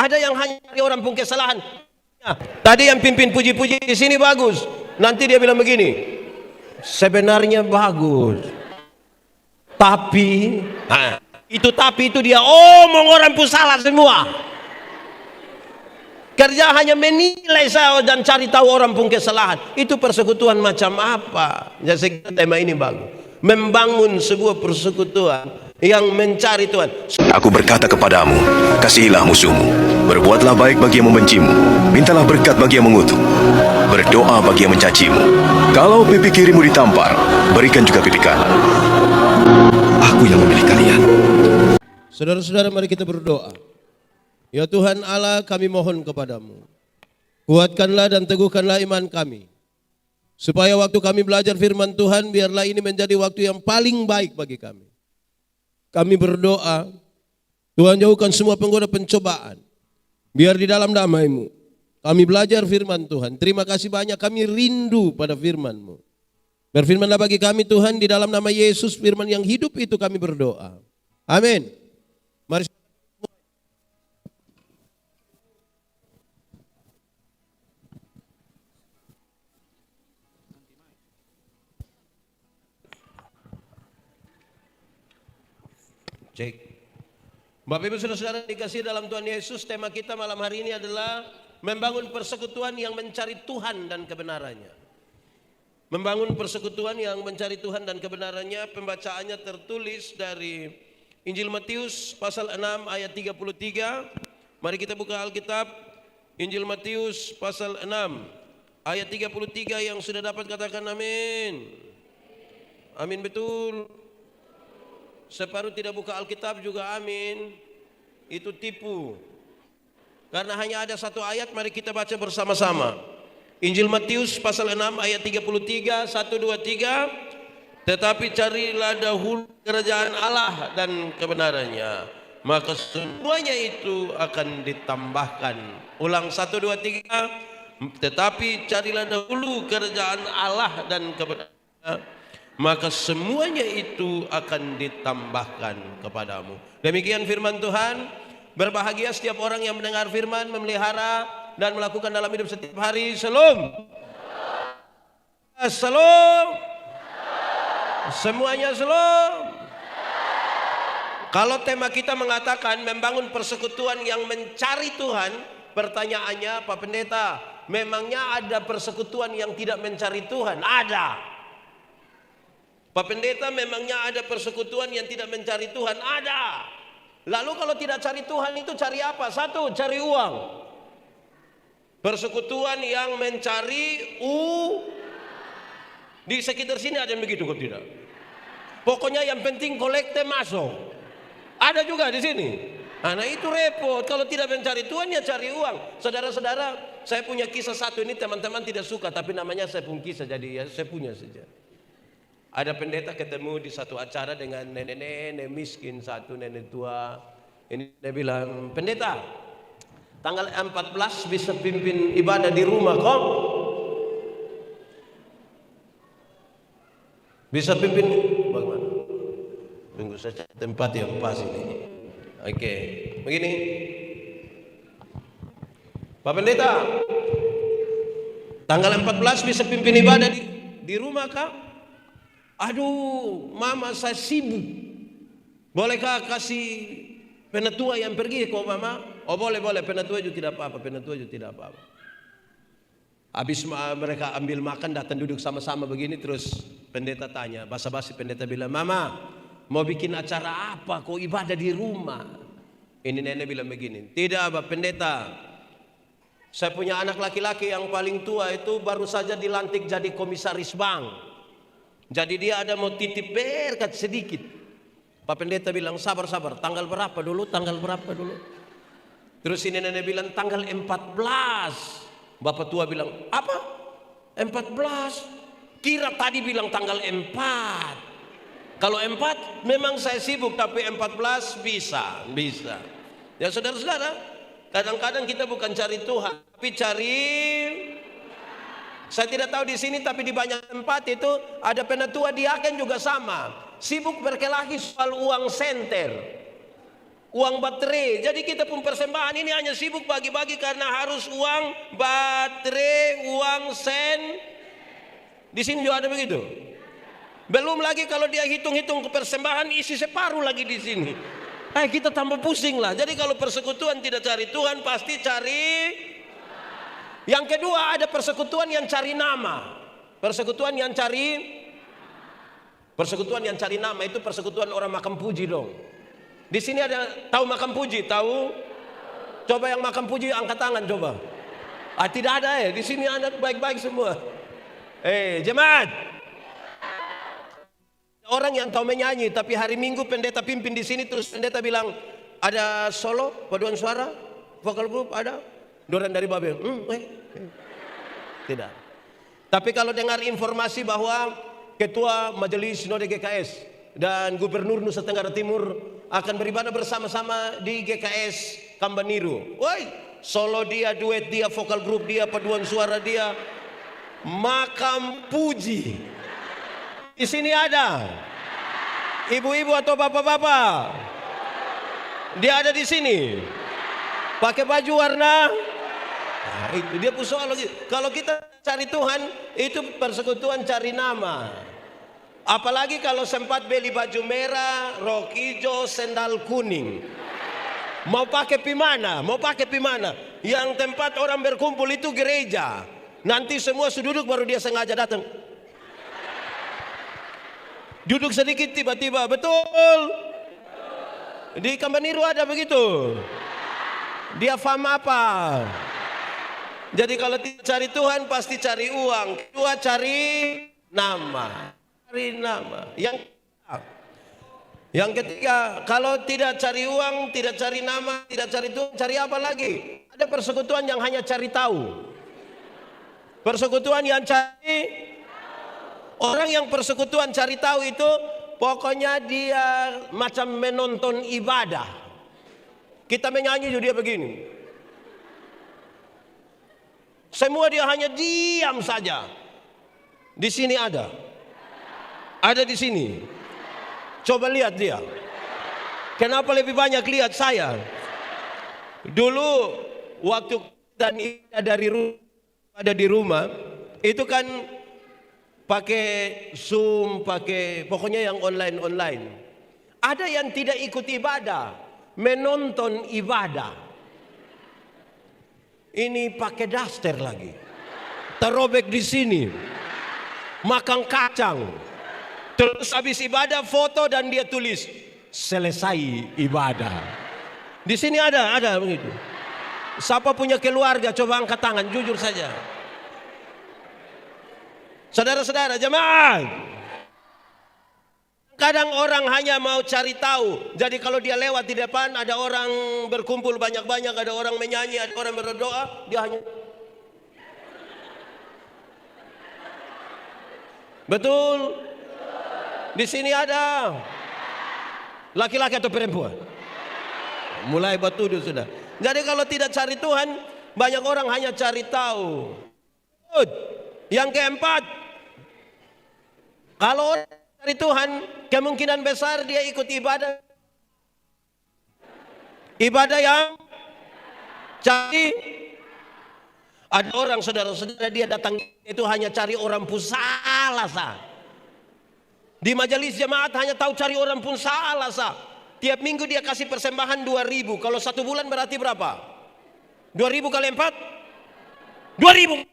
Ada yang hanya cari orang pun kesalahan. Tadi yang pimpin puji-puji di sini bagus. Nanti dia bilang begini, sebenarnya bagus. Tapi, tapi itu dia omong orang pun salah semua. Kerja hanya menilai saya dan cari tahu orang pun kesalahan. Itu persekutuan macam apa? Jadi tema ini bagus. Membangun sebuah persekutuan yang mencari Tuhan. Aku berkata kepadamu, kasihilah musuhmu, berbuatlah baik bagi yang membencimu, mintalah berkat bagi yang mengutuk, berdoa bagi yang mencacimu. Kalau pipi kirimu ditampar, berikan juga pipi kanan. Aku yang memilih kalian. Saudara-saudara, mari kita berdoa. Ya Tuhan Allah, kami mohon kepadamu, kuatkanlah dan teguhkanlah iman kami, supaya waktu kami belajar firman Tuhan, biarlah ini menjadi waktu yang paling baik bagi kami. Kami berdoa, Tuhan jauhkan semua penggoda pencobaan, biar di dalam damai-Mu kami belajar firman Tuhan. Terima kasih banyak, kami rindu pada firman-Mu. Berfirmanlah bagi kami Tuhan, di dalam nama Yesus, firman yang hidup itu kami berdoa. Amin. Mari. Cek. Bapak Ibu Saudara dikasih dalam Tuhan Yesus, tema kita malam hari ini adalah membangun persekutuan yang mencari Tuhan dan kebenarannya. Membangun persekutuan yang mencari Tuhan dan kebenarannya. Pembacaannya tertulis dari Injil Matius pasal 6 ayat 33. Mari kita buka Alkitab. Injil Matius pasal 6 ayat 33, yang sudah dapat katakan amin. Amin betul. Separuh tidak buka Alkitab juga amin. Itu tipu. Karena hanya ada satu ayat, mari kita baca bersama-sama. Injil Matius pasal 6 ayat 33, 1, 2, 3. Tetapi carilah dahulu kerajaan Allah dan kebenarannya, maka semuanya itu akan ditambahkan. Ulang 1, 2, 3. Tetapi carilah dahulu kerajaan Allah dan kebenarannya, maka semuanya itu akan ditambahkan kepadamu. Demikian firman Tuhan. Berbahagia setiap orang yang mendengar firman, memelihara dan melakukan dalam hidup setiap hari. Shalom. Shalom. Semuanya shalom. Kalau tema kita mengatakan membangun persekutuan yang mencari Tuhan, pertanyaannya Pak Pendeta, memangnya ada persekutuan yang tidak mencari Tuhan? Ada. Pak Pendeta, memangnya ada persekutuan yang tidak mencari Tuhan? Ada. Lalu kalau tidak cari Tuhan itu cari apa? Satu, cari uang. Persekutuan yang mencari di sekitar sini ada yang begitu kok tidak? Pokoknya yang penting kolekte masuk. Ada juga di sini. Nah itu repot. Kalau tidak mencari Tuhan ya cari uang. Saudara-saudara, saya punya kisah satu ini, teman-teman tidak suka, tapi namanya saya pun kisah, jadi ya saya punya saja. Ada pendeta ketemu di satu acara dengan nenek-nenek miskin satu, nenek tua. Ini dia bilang, pendeta, tanggal 14 bisa pimpin ibadah di rumah kok? Bisa pimpin, bagaimana? Tunggu saja tempat yang pas ini. Oke, begini. Pak Pendeta, tanggal 14 bisa pimpin ibadah di rumah kah? Aduh, mama saya sibuk. Bolehkah kasih penatua yang pergi kok mama? Oh boleh, penatua juga tidak apa-apa, Habis mereka ambil makan, datang duduk sama-sama begini, terus pendeta tanya, basa-basi pendeta bilang, mama mau bikin acara apa kok ibadah di rumah? Ini nenek bilang begini, tidak Pak Pendeta, saya punya anak laki-laki yang paling tua itu baru saja dilantik jadi komisaris bank. Jadi dia ada mau titip berkat sedikit. Pak Pendeta bilang sabar, tanggal berapa dulu? Terus ini nenek bilang tanggal 14. Bapak tua bilang apa? 14? Kira tadi bilang tanggal 4. Kalau 4 memang saya sibuk, tapi 14 bisa. Ya saudara-saudara, kadang-kadang kita bukan cari Tuhan, tapi cari. Saya tidak tahu di sini, tapi di banyak tempat itu ada penatua diaken juga sama. Sibuk berkelahi soal uang senter. uang baterai. Jadi kita pun persembahan ini hanya sibuk bagi-bagi karena harus uang baterai, uang sen. Di sini juga ada begitu. Belum lagi kalau dia hitung-hitung ke persembahan isi separuh lagi di sini. Kita tambah pusing lah. Jadi kalau persekutuan tidak cari Tuhan, pasti cari. Yang kedua, ada persekutuan yang cari nama. Persekutuan yang cari nama itu persekutuan orang makan puji dong. Di sini ada tahu makan puji, tahu? Coba yang makan puji angkat tangan coba. Tidak ada ya. Di sini ada baik-baik semua. Jemaat. Orang yang tahu menyanyi, tapi hari Minggu pendeta pimpin di sini, terus pendeta bilang ada solo, paduan suara, vokal group ada. Doran dari Babel. Tidak. Tapi kalau dengar informasi bahwa Ketua Majelis Sinode GKS dan Gubernur Nusa Tenggara Timur akan beribadah bersama-sama di GKS Kambaniru. Woi, solo dia, duet dia, vokal grup dia, paduan suara dia, makam puji. Di sini ada ibu-ibu atau bapak-bapak. Dia ada di sini. Pakai baju warna. Itu dia soal lagi. Kalau kita cari Tuhan, itu persekutuan cari nama. Apalagi kalau sempat beli baju merah, rok hijau, sendal kuning. Mau pakai pimana? Yang tempat orang berkumpul itu gereja. Nanti semua duduk baru dia sengaja datang. Duduk sedikit tiba-tiba, betul. Di Kambaniru ada begitu. Dia faham apa? Jadi kalau tidak cari Tuhan pasti cari uang. Kedua cari nama. Yang ketiga, kalau tidak cari uang, tidak cari nama, tidak cari Tuhan, cari apa lagi? Ada persekutuan yang hanya cari tahu. Persekutuan yang cari orang yang persekutuan cari tahu itu pokoknya dia macam menonton ibadah. Kita menyanyi juga dia begini. Semua dia hanya diam saja. Di sini ada di sini. Coba lihat dia. Kenapa lebih banyak lihat saya? Dulu waktu dan ada di rumah, itu kan pakai Zoom, pakai pokoknya yang online. Ada yang tidak ikut ibadah, menonton ibadah. Ini pakai daster lagi, terobek di sini, makan kacang. Terus habis ibadah foto dan dia tulis selesai ibadah. Di sini ada begitu. Siapa punya keluarga coba angkat tangan, jujur saja. Saudara-saudara jemaat. Kadang orang hanya mau cari tahu. Jadi kalau dia lewat di depan ada orang berkumpul banyak-banyak, ada orang menyanyi, ada orang berdoa, dia hanya betul. Di sini ada laki-laki atau perempuan. Mulai batudu sudah. Jadi kalau tidak cari Tuhan, banyak orang hanya cari tahu. Yang keempat, kalau orang cari Tuhan, kemungkinan besar dia ikut ibadah. Ibadah yang cari. Ada orang saudara-saudara dia datang itu hanya cari orang pun salah sah. Di majelis jemaat hanya tahu cari orang pun salah sah. Tiap minggu dia kasih persembahan 2.000. Kalau 1 bulan berarti berapa? 2.000 kali 4? 2.000.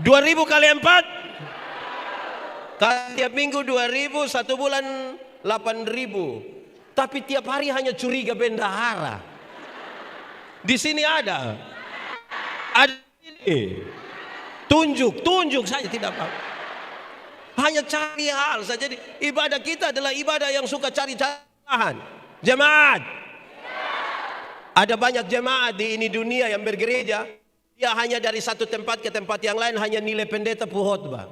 2.000 kali 4? Tiap minggu 2.000, 1 bulan 8.000. Tapi tiap hari hanya curiga bendahara. Di sini ada ini. Tunjuk saja tidak apa-apa. Hanya cari hal saja. Jadi ibadah kita adalah ibadah yang suka cari Tuhan. Jemaat. Ada banyak jemaat di ini dunia yang bergereja, dia hanya dari satu tempat ke tempat yang lain hanya nilai pendeta khotbah.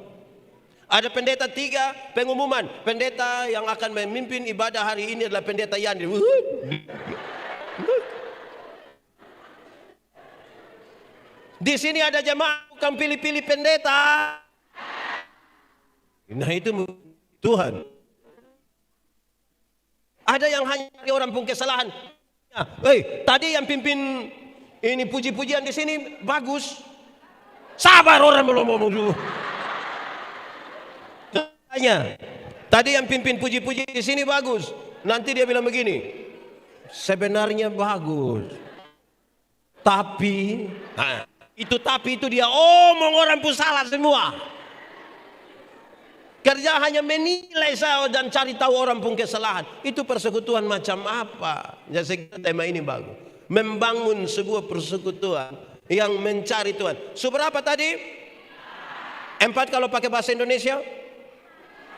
Ada pendeta 3 pengumuman. Pendeta yang akan memimpin ibadah hari ini adalah pendeta Yandi. Di sini ada jemaat bukan pilih-pilih pendeta. Nah itu Tuhan. Ada yang hanya orang pun kesalahan. Hei, tadi yang pimpin ini puji-pujian di sini bagus. Sabar, orang belum ngomong dulu. Tanya, tadi yang pimpin puji-puji di sini bagus. Nanti dia bilang begini, sebenarnya bagus, tapi itu dia omong orang pun salah semua. Kerja hanya menilai saya dan cari tahu orang pun kesalahan. Itu persekutuan macam apa? Jadi tema ini bagus. Membangun sebuah persekutuan yang mencari Tuhan. Seberapa tadi? 4 kalau pakai bahasa Indonesia?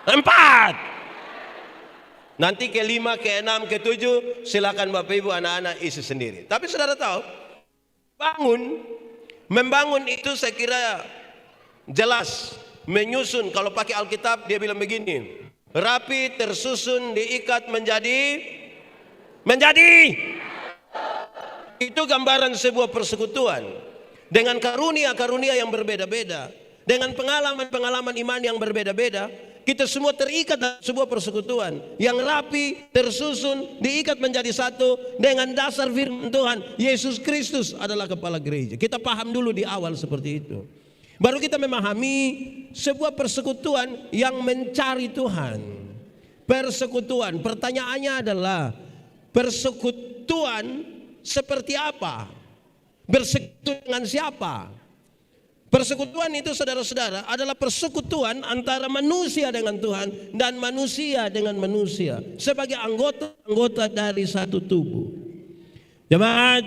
4. Nanti ke 5, ke 6, ke 7 silakan Bapak Ibu anak-anak isi sendiri. Tapi saudara tahu, membangun itu saya kira jelas. Menyusun, kalau pakai Alkitab dia bilang begini, rapi, tersusun, diikat menjadi itu gambaran sebuah persekutuan dengan karunia-karunia yang berbeda-beda, dengan pengalaman-pengalaman iman yang berbeda-beda. Kita semua terikat dalam sebuah persekutuan yang rapi, tersusun, diikat menjadi satu dengan dasar firman Tuhan. Yesus Kristus adalah kepala gereja. Kita paham dulu di awal seperti itu. Baru kita memahami sebuah persekutuan yang mencari Tuhan. Persekutuan, pertanyaannya adalah persekutuan seperti apa? Bersekutu dengan siapa? Persekutuan itu saudara-saudara adalah persekutuan antara manusia dengan Tuhan dan manusia dengan manusia sebagai anggota-anggota dari satu tubuh. Jemaat,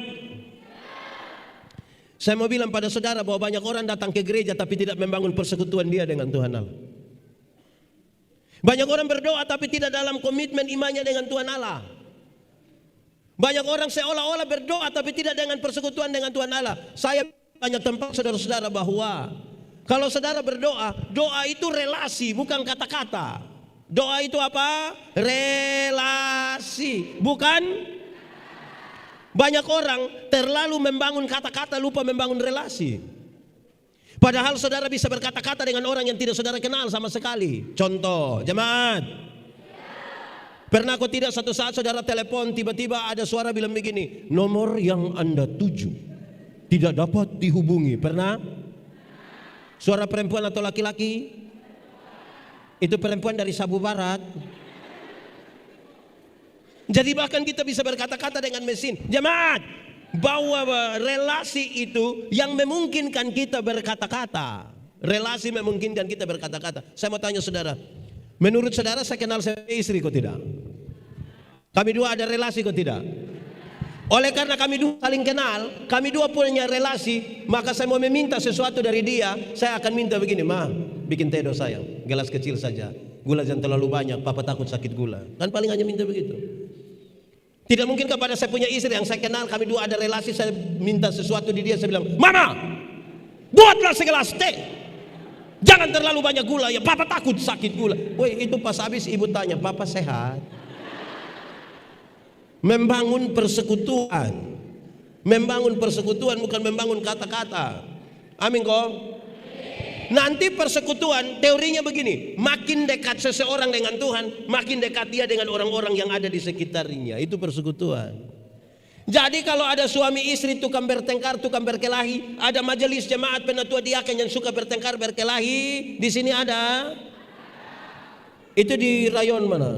saya mau bilang pada saudara bahwa banyak orang datang ke gereja tapi tidak membangun persekutuan dia dengan Tuhan Allah. Banyak orang berdoa tapi tidak dalam komitmen imannya dengan Tuhan Allah. Banyak orang seolah-olah berdoa tapi tidak dengan persekutuan dengan Tuhan Allah. Saya banyak tempat saudara-saudara bahwa kalau saudara berdoa, doa itu relasi bukan kata-kata. Doa itu apa? Relasi, bukan. Banyak orang terlalu membangun kata-kata, lupa membangun relasi. Padahal saudara bisa berkata-kata dengan orang yang tidak saudara kenal sama sekali. Contoh, jemaat, pernah kok tidak satu saat saudara telepon, tiba-tiba ada suara bilang begini, nomor yang Anda tuju tidak dapat dihubungi. Pernah? Suara perempuan atau laki-laki? Itu perempuan dari Sabu Barat. Jadi bahkan kita bisa berkata-kata dengan mesin. Jemaat, bahwa relasi itu yang memungkinkan kita berkata-kata. Relasi memungkinkan kita berkata-kata. Saya mau tanya saudara, menurut saudara saya kenal saya istri kok tidak? Kami dua ada relasi kok tidak? Oleh karena kami dua saling kenal, kami dua punya relasi, maka saya mau meminta sesuatu dari dia, saya akan minta begini, Ma, bikin teh dong sayang, gelas kecil saja, gula jangan terlalu banyak, papa takut sakit gula. Kan paling hanya minta begitu. Tidak mungkin kepada saya punya istri yang saya kenal, kami dua ada relasi, saya minta sesuatu di dia, saya bilang, Mama, buatlah segelas teh, jangan terlalu banyak gula, ya papa takut sakit gula. Woi, itu pas habis ibu tanya, papa sehat? Membangun persekutuan, membangun persekutuan bukan membangun kata-kata. Amin kok. Nanti persekutuan teorinya begini, makin dekat seseorang dengan Tuhan, makin dekat dia dengan orang-orang yang ada di sekitarnya. Itu persekutuan. Jadi kalau ada suami istri tukang bertengkar, tukang berkelahi, ada majelis jemaat penatua diaken yang suka bertengkar berkelahi, di sini ada. Itu di rayon mana?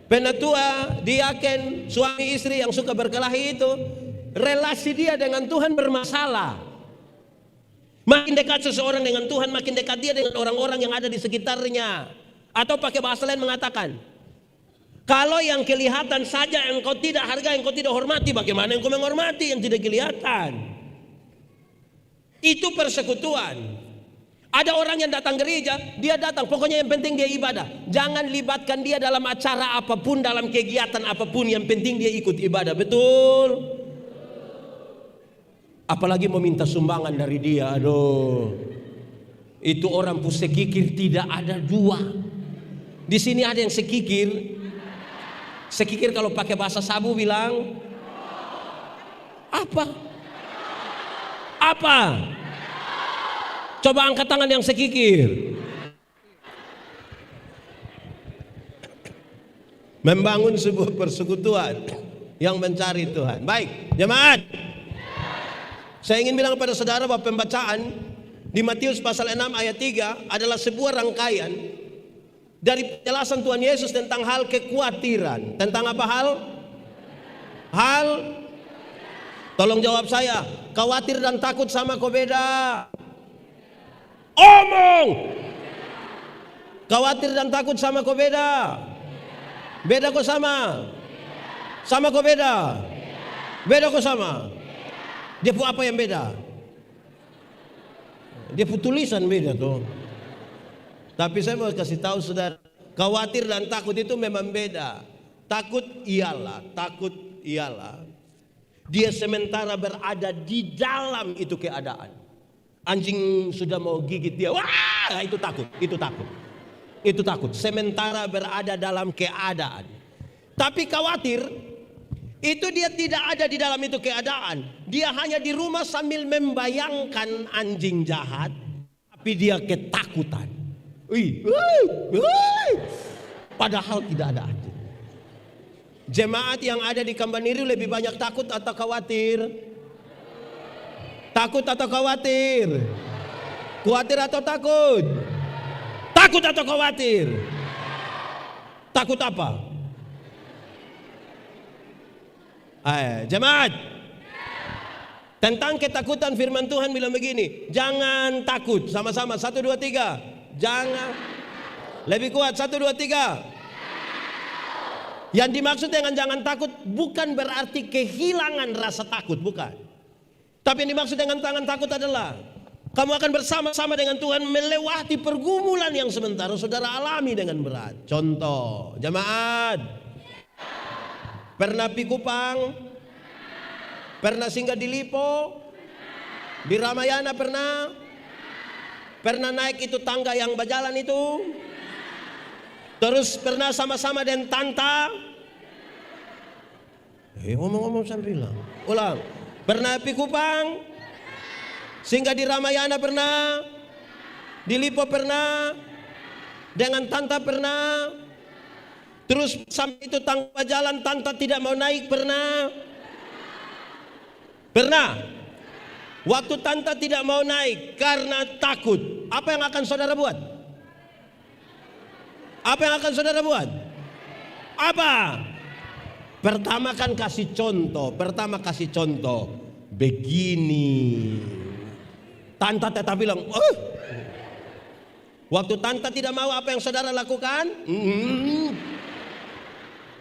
Penatua diaken suami istri yang suka berkelahi itu, relasi dia dengan Tuhan bermasalah. Makin dekat seseorang dengan Tuhan, makin dekat dia dengan orang-orang yang ada di sekitarnya. Atau pakai bahasa lain mengatakan, kalau yang kelihatan saja engkau tidak hargai, engkau tidak hormati, bagaimana engkau menghormati yang tidak kelihatan? Itu persekutuan. Ada orang yang datang gereja, dia datang, pokoknya yang penting dia ibadah. Jangan libatkan dia dalam acara apapun, dalam kegiatan apapun, yang penting dia ikut ibadah. Betul? Apalagi meminta sumbangan dari dia. Aduh, itu orang pun sekikir tidak ada dua. Di sini ada yang sekikir. Sekikir kalau pakai bahasa Sabu bilang apa? Apa? Coba angkat tangan yang sekikir. Membangun sebuah persekutuan yang mencari Tuhan. Baik, jemaat. Saya ingin bilang kepada saudara bahwa pembacaan di Matius pasal 6 ayat 3 adalah sebuah rangkaian dari penjelasan Tuhan Yesus tentang hal kekhawatiran. Tentang apa hal? Tolong jawab saya. Khawatir dan takut sama kau beda. Omong. Khawatir dan takut sama kau beda. Beda kau sama. Sama kau beda. Beda kau sama. Dia pu apa yang beda? Dia pu tulisan beda tuh. Tapi saya mau kasih tahu saudara, khawatir dan takut itu memang beda. Takut ialah dia sementara berada di dalam itu keadaan. Anjing sudah mau gigit dia, wah, itu takut. Itu takut. Sementara berada dalam keadaan. Tapi khawatir itu dia tidak ada di dalam itu keadaan. Dia hanya di rumah sambil membayangkan anjing jahat, tapi dia ketakutan. Padahal tidak ada anjing. Jemaat yang ada di Kambaniru lebih banyak takut atau khawatir? Takut atau khawatir? Khawatir atau takut? Takut atau khawatir? Takut apa? Jemaat, tentang ketakutan firman Tuhan bilang begini, jangan takut. Sama-sama, 1, 2, 3. Jangan. Lebih kuat, 1, 2, 3. Yang dimaksud dengan jangan takut bukan berarti kehilangan rasa takut, bukan. Tapi yang dimaksud dengan jangan takut adalah kamu akan bersama-sama dengan Tuhan melewati pergumulan yang sementara saudara alami dengan berat. Contoh, jemaat, pernah pi Kupang? Pernah singgah di Lipo? Di Ramayana pernah? Pernah naik itu tangga yang berjalan itu? Terus pernah sama-sama dengan Tanta? Ngomong-ngomong sambil bilang. Ulang. Pernah pi Kupang? Singgah di Ramayana pernah? Di Lipo pernah? Dengan Tanta pernah? Terus sampai itu tangga jalan Tanta tidak mau naik pernah? Pernah? Waktu Tanta tidak mau naik karena takut, apa yang akan saudara buat? Apa yang akan saudara buat? Apa? Pertama kasih contoh. Begini. Tanta tetap bilang, waktu Tanta tidak mau, apa yang saudara lakukan?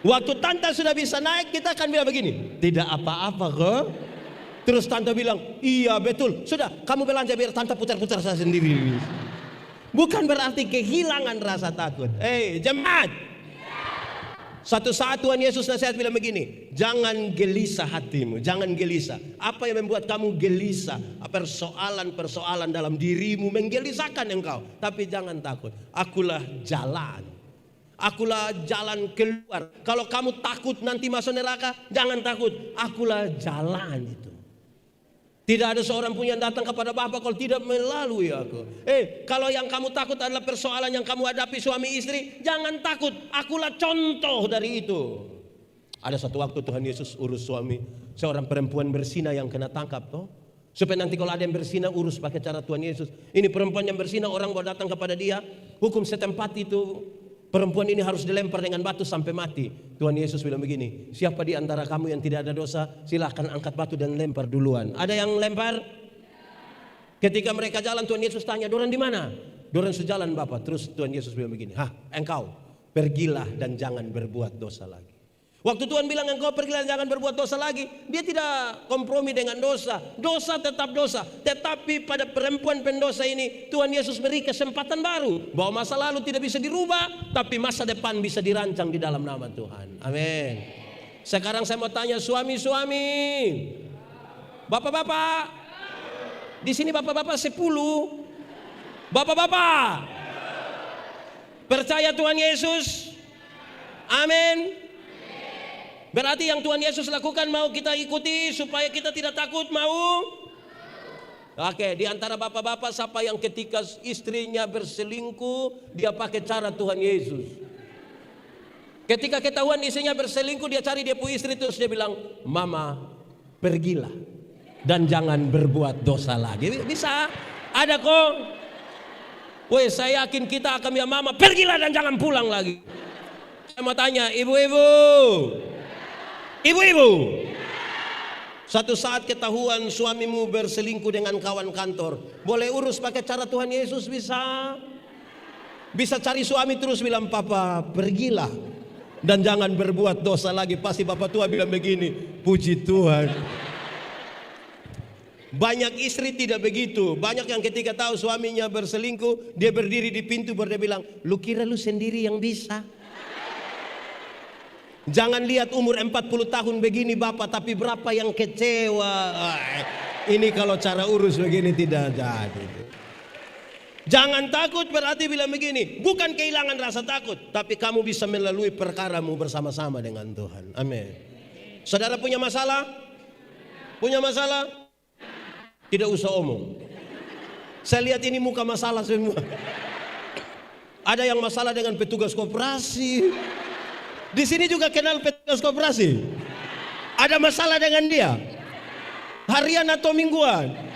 Waktu Tanta sudah bisa naik, kita akan bilang begini, tidak apa-apa kok. Terus Tanta bilang, iya betul, sudah kamu belanja biar Tanta putar-putar saya sendiri. Bukan berarti kehilangan rasa takut. Jemaat, satu saat Tuhan Yesus nasihat bilang begini, jangan gelisah hatimu, jangan gelisah. Apa yang membuat kamu gelisah? Persoalan-persoalan dalam dirimu menggelisahkan engkau. Tapi jangan takut, akulah jalan. Akulah jalan keluar. Kalau kamu takut nanti masuk neraka, jangan takut, akulah jalan itu. Tidak ada seorang pun yang datang kepada Bapa kalau tidak melalui aku. Kalau yang kamu takut adalah persoalan yang kamu hadapi suami istri, jangan takut, akulah contoh dari itu. Ada satu waktu Tuhan Yesus urus suami seorang perempuan berzina yang kena tangkap toh. Supaya nanti kalau ada yang berzina urus pakai cara Tuhan Yesus. Ini perempuan yang berzina, orang baru datang kepada dia, hukum setempat itu perempuan ini harus dilempar dengan batu sampai mati. Tuhan Yesus bilang begini, siapa di antara kamu yang tidak ada dosa, silahkan angkat batu dan lempar duluan. Ada yang lempar? Ketika mereka jalan, Tuhan Yesus tanya, dorang di mana? Dorang sejalan Bapak. Terus Tuhan Yesus bilang begini, engkau pergilah dan jangan berbuat dosa lagi. Waktu Tuhan bilang engkau pergilah dan jangan berbuat dosa lagi, dia tidak kompromi dengan dosa. Dosa tetap dosa. Tetapi pada perempuan pendosa ini Tuhan Yesus beri kesempatan baru, bahwa masa lalu tidak bisa dirubah, tapi masa depan bisa dirancang di dalam nama Tuhan. Amin. Sekarang saya mau tanya suami-suami, bapak-bapak, di sini bapak-bapak 10, bapak-bapak percaya Tuhan Yesus? Amin. Berarti yang Tuhan Yesus lakukan mau kita ikuti supaya kita tidak takut, mau? Oke, di antara bapak-bapak siapa yang ketika istrinya berselingkuh dia pakai cara Tuhan Yesus? Ketika ketahuan istrinya berselingkuh, dia cari dia punya istri, terus dia bilang, "Mama, pergilah dan jangan berbuat dosa lagi." Bisa, ada kok. Woi, saya yakin kita akan bilang, "Mama, pergilah dan jangan pulang lagi." Saya mau tanya, ibu-ibu, satu saat ketahuan suamimu berselingkuh dengan kawan kantor, boleh urus pakai cara Tuhan Yesus? Bisa. Bisa cari suami terus bilang, "Papa, pergilah dan jangan berbuat dosa lagi." Pasti bapak tua bilang begini, "Puji Tuhan." Banyak istri tidak begitu. Banyak yang ketika tahu suaminya berselingkuh, dia berdiri di pintu baru dia bilang, "Lu kira lu sendiri yang bisa? Jangan lihat umur 40 tahun begini bapak, tapi berapa yang kecewa." Ini kalau cara urus begini tidak jadi. Jangan takut berarti bilang begini, bukan kehilangan rasa takut, tapi kamu bisa melalui perkaramu bersama-sama dengan Tuhan. Amin. Saudara punya masalah? Punya masalah? Tidak usah omong. Saya lihat ini muka masalah semua. Ada yang masalah dengan petugas koperasi. Di sini juga kenal petugas koperasi. Ada masalah dengan dia, harian atau mingguan.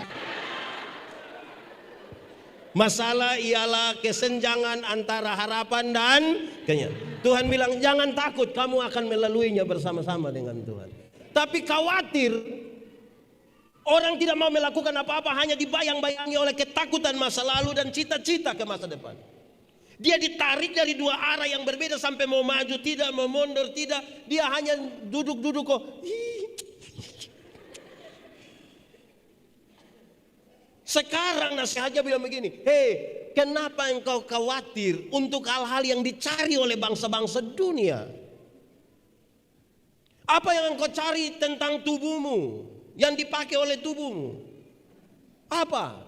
Masalah ialah kesenjangan antara harapan dan kenyataan. Tuhan bilang jangan takut, kamu akan melaluinya bersama-sama dengan Tuhan. Tapi khawatir, orang tidak mau melakukan apa-apa, hanya dibayang-bayangi oleh ketakutan masa lalu dan cita-cita ke masa depan. Dia ditarik dari dua arah yang berbeda, sampai mau maju tidak, mau mundur tidak. Dia hanya duduk-duduk kok. Sekarang nasihatnya bilang begini, "Hei, kenapa engkau khawatir untuk hal-hal yang dicari oleh bangsa-bangsa dunia? Apa yang engkau cari tentang tubuhmu, yang dipakai oleh tubuhmu? Apa?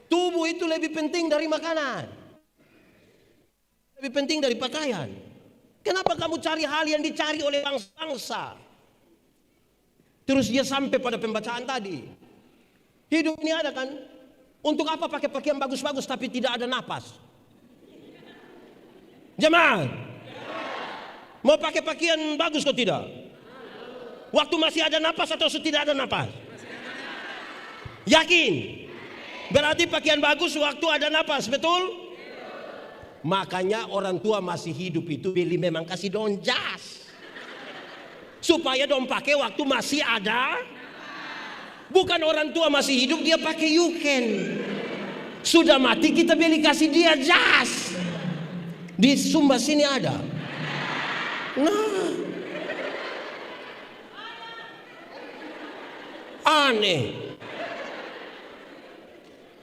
Tubuh itu lebih penting dari makanan, lebih penting dari pakaian. Kenapa kamu cari hal yang dicari oleh bangsa-bangsa?" Terus dia sampai pada pembacaan tadi. Hidup ini ada kan? Untuk apa pakai pakaian bagus-bagus tapi tidak ada napas? Jemaat, mau pakai pakaian bagus kok tidak? Waktu masih ada napas atau tidak ada napas? Yakin? Berarti pakaian bagus waktu ada napas, betul? Makanya orang tua masih hidup itu beli memang kasih dong jas, supaya dong pakai waktu masih ada. Bukan orang tua masih hidup dia pakai yuken, sudah mati kita beli kasih dia jas. Di Sumba sini ada. Nah, aneh.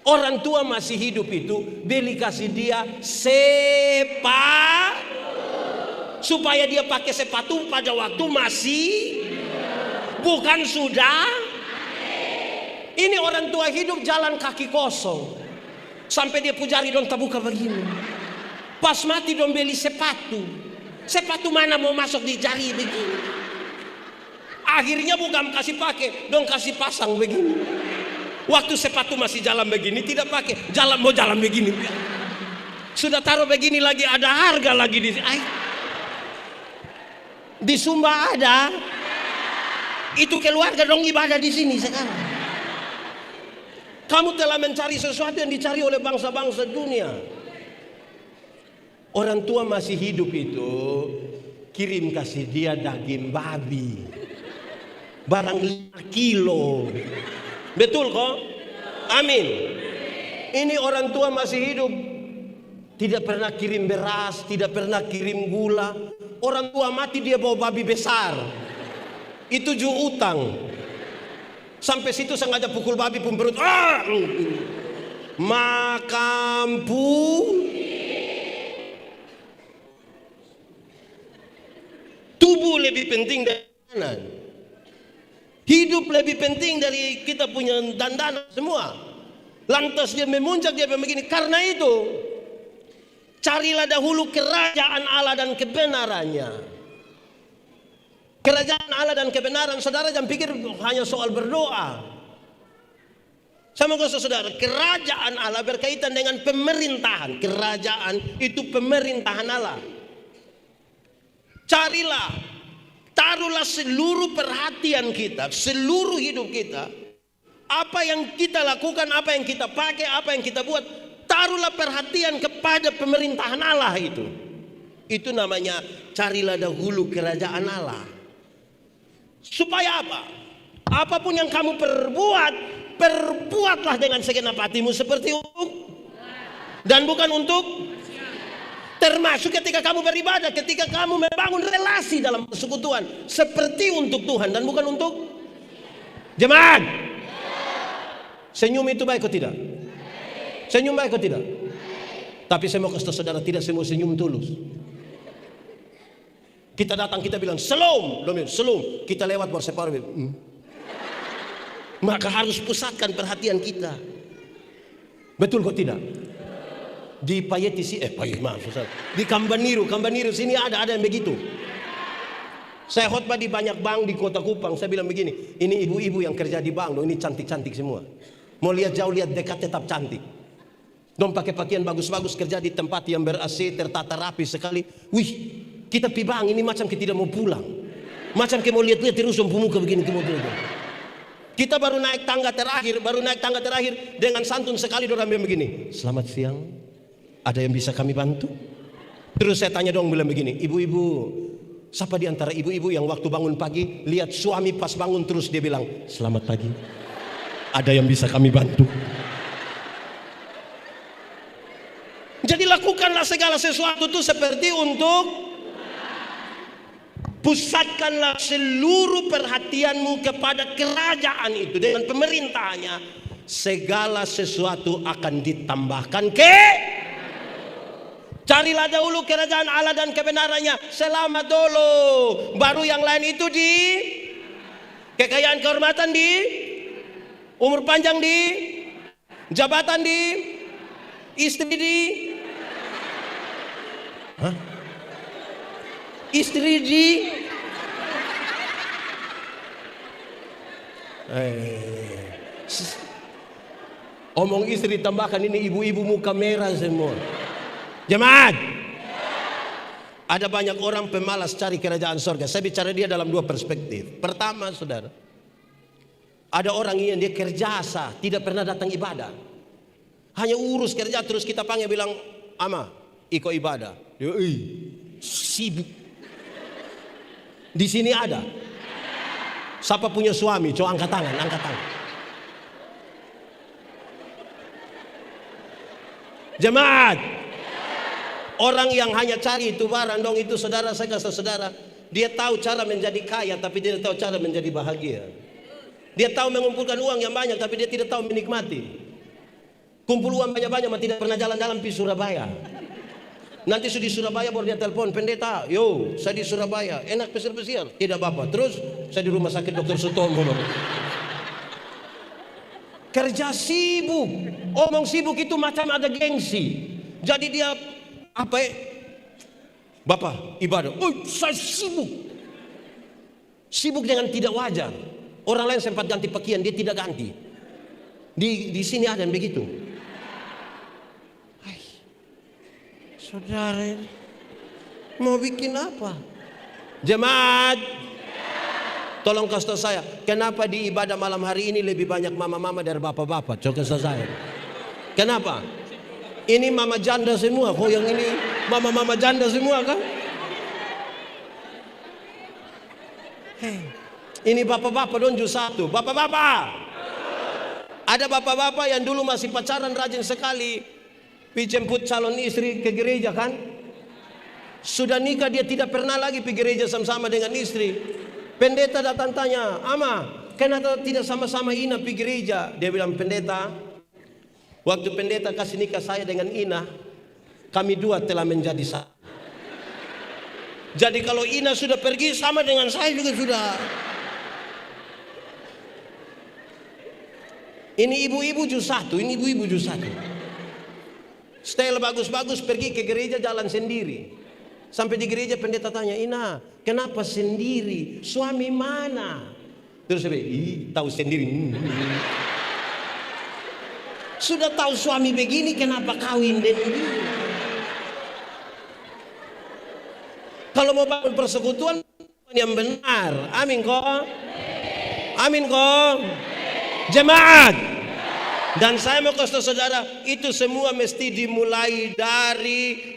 Orang tua masih hidup itu beli kasih dia sepatu, supaya dia pakai sepatu pada waktu masih, bukan sudah. Ini orang tua hidup jalan kaki kosong, sampai dia pujari dong terbuka begini. Pas mati dong beli sepatu. Sepatu mana mau masuk di jari begini. Akhirnya bukan kasih pakai, dong kasih pasang begini. Waktu sepatu masih jalan begini tidak pakai, mau jalan begini. Sudah taruh begini lagi, ada harga lagi di sini. Di Sumba ada. Itu keluarga dong ibadah di sini sekarang. Kamu telah mencari sesuatu yang dicari oleh bangsa-bangsa dunia. Orang tua masih hidup itu kirim kasih dia daging babi, barang 5 kilo. Betul kok? Amin. Ini orang tua masih hidup, tidak pernah kirim beras, tidak pernah kirim gula. Orang tua mati dia bawa babi besar, itu juga utang. Sampai situ sengaja pukul babi pun perut. Makampu. Tubuh lebih penting dari makanan. Hidup lebih penting dari kita punya dandanan semua. Lantas dia memuncak, dia begini. Karena itu, carilah dahulu kerajaan Allah dan kebenarannya. Kerajaan Allah dan kebenaran. Saudara jangan pikir hanya soal berdoa. Saya mau kasih saudara, kerajaan Allah berkaitan dengan pemerintahan. Kerajaan itu pemerintahan Allah. Carilah, taruhlah seluruh perhatian kita, seluruh hidup kita, apa yang kita lakukan, apa yang kita pakai, apa yang kita buat, taruhlah perhatian kepada pemerintahan Allah itu. Itu namanya carilah dahulu kerajaan Allah. Supaya apa? Apapun yang kamu perbuat, perbuatlah dengan segenap hatimu seperti untuk dan bukan untuk. Termasuk ketika kamu beribadah, ketika kamu membangun relasi dalam persekutuan, seperti untuk Tuhan dan bukan untuk jemaat. Senyum itu baik atau tidak? Senyum baik atau tidak? Tapi saya mau kasih tahu saudara, tidak semua senyum tulus. Kita datang, kita bilang shalom, shalom. Kita lewat bersepar, maka harus pusatkan perhatian kita. Betul kok tidak? Di Payeti di Kambaniru sini ada yang begitu. Saya khotbah di banyak bank di Kota Kupang. Saya bilang begini, ini ibu-ibu yang kerja di bank, ini cantik-cantik semua. Mau lihat jauh, lihat dekat, tetap cantik. Dong pakai pakaian bagus-bagus, kerja di tempat yang ber-AC, tertata rapi sekali. Wih, kita pi bank ini macam kita tidak mau pulang. Macam kita mau lihat-lihat terus muka begini ke mobil. Kita baru naik tangga terakhir dengan santun sekali orang bilang begini, selamat siang, ada yang bisa kami bantu? Terus saya tanya dong, bilang begini, ibu-ibu, siapa di antara ibu-ibu yang waktu bangun pagi lihat suami pas bangun terus dia bilang, selamat pagi, ada yang bisa kami bantu? Jadi lakukanlah segala sesuatu itu seperti untuk, pusatkanlah seluruh perhatianmu kepada kerajaan itu dengan pemerintahnya, segala sesuatu akan ditambahkan Carilah dahulu kerajaan Allah dan kebenarannya, selamat dulu, baru yang lain itu di kekayaan, kehormatan di, umur panjang di, jabatan di, istri di, istri di, omong istri tambahkan ini ibu-ibu muka merah semua. Jemaat, ada banyak orang pemalas cari kerajaan sorga. Saya bicara dia dalam dua perspektif. Pertama, saudara, ada orang yang dia kerjasa, tidak pernah datang ibadah, hanya urus kerja. Terus kita panggil bilang, ama, iko ibadah. Dia, sibuk. Di sini ada. Siapa punya suami? Coba angkat tangan, angkat tangan. Jemaat, orang yang hanya cari itu barang dong itu, saudara, saya kasih saudara, dia tahu cara menjadi kaya tapi dia tidak tahu cara menjadi bahagia. Dia tahu mengumpulkan uang yang banyak tapi dia tidak tahu menikmati. Kumpul uang banyak-banyak tapi tidak pernah jalan-jalan di Surabaya. Nanti sudah di Surabaya baru dia telepon, pendeta, yo saya di Surabaya, enak pesir-pesir, tidak apa-apa. Terus saya di rumah sakit Dr. Sutomo. Kerja sibuk, omong sibuk itu macam ada gengsi. Jadi dia apa? Bapak ibadah, saya sibuk, sibuk dengan tidak wajar. Orang lain sempat ganti pakaian, dia tidak ganti. Di sini ada yang begitu. Hai, saudara, mau bikin apa? Jemaat, tolong kasih tahu saya, kenapa di ibadah malam hari ini lebih banyak mama-mama dari bapak-bapak? Coba kasih tahu saya. Kenapa? Ini mama janda semua, kok yang ini mama-mama janda semua kan? Ini bapak-bapak donju satu, bapak-bapak. Ada bapak-bapak yang dulu masih pacaran rajin sekali, jemput calon istri ke gereja kan? Sudah nikah dia tidak pernah lagi pergi gereja sama-sama dengan istri. Pendeta datang tanya, ama, kenapa tidak sama-sama Ina pergi gereja? Dia bilang, pendeta, waktu pendeta kasih nikah saya dengan Ina, kami dua telah menjadi satu. Jadi kalau Ina sudah pergi sama dengan saya juga sudah. Ini ibu-ibu jus satu, ini ibu-ibu jus satu. Style bagus-bagus pergi ke gereja jalan sendiri. Sampai di gereja pendeta tanya, Ina, kenapa sendiri? Suami mana? Terus saya bilang, tahu sendiri. Sudah tahu suami begini, kenapa kawin dengan dia? Kalau mau bangun persekutuan yang benar. Amin kok. Amin kok. Jemaat. Dan saya mau kasih saudara, itu semua mesti dimulai dari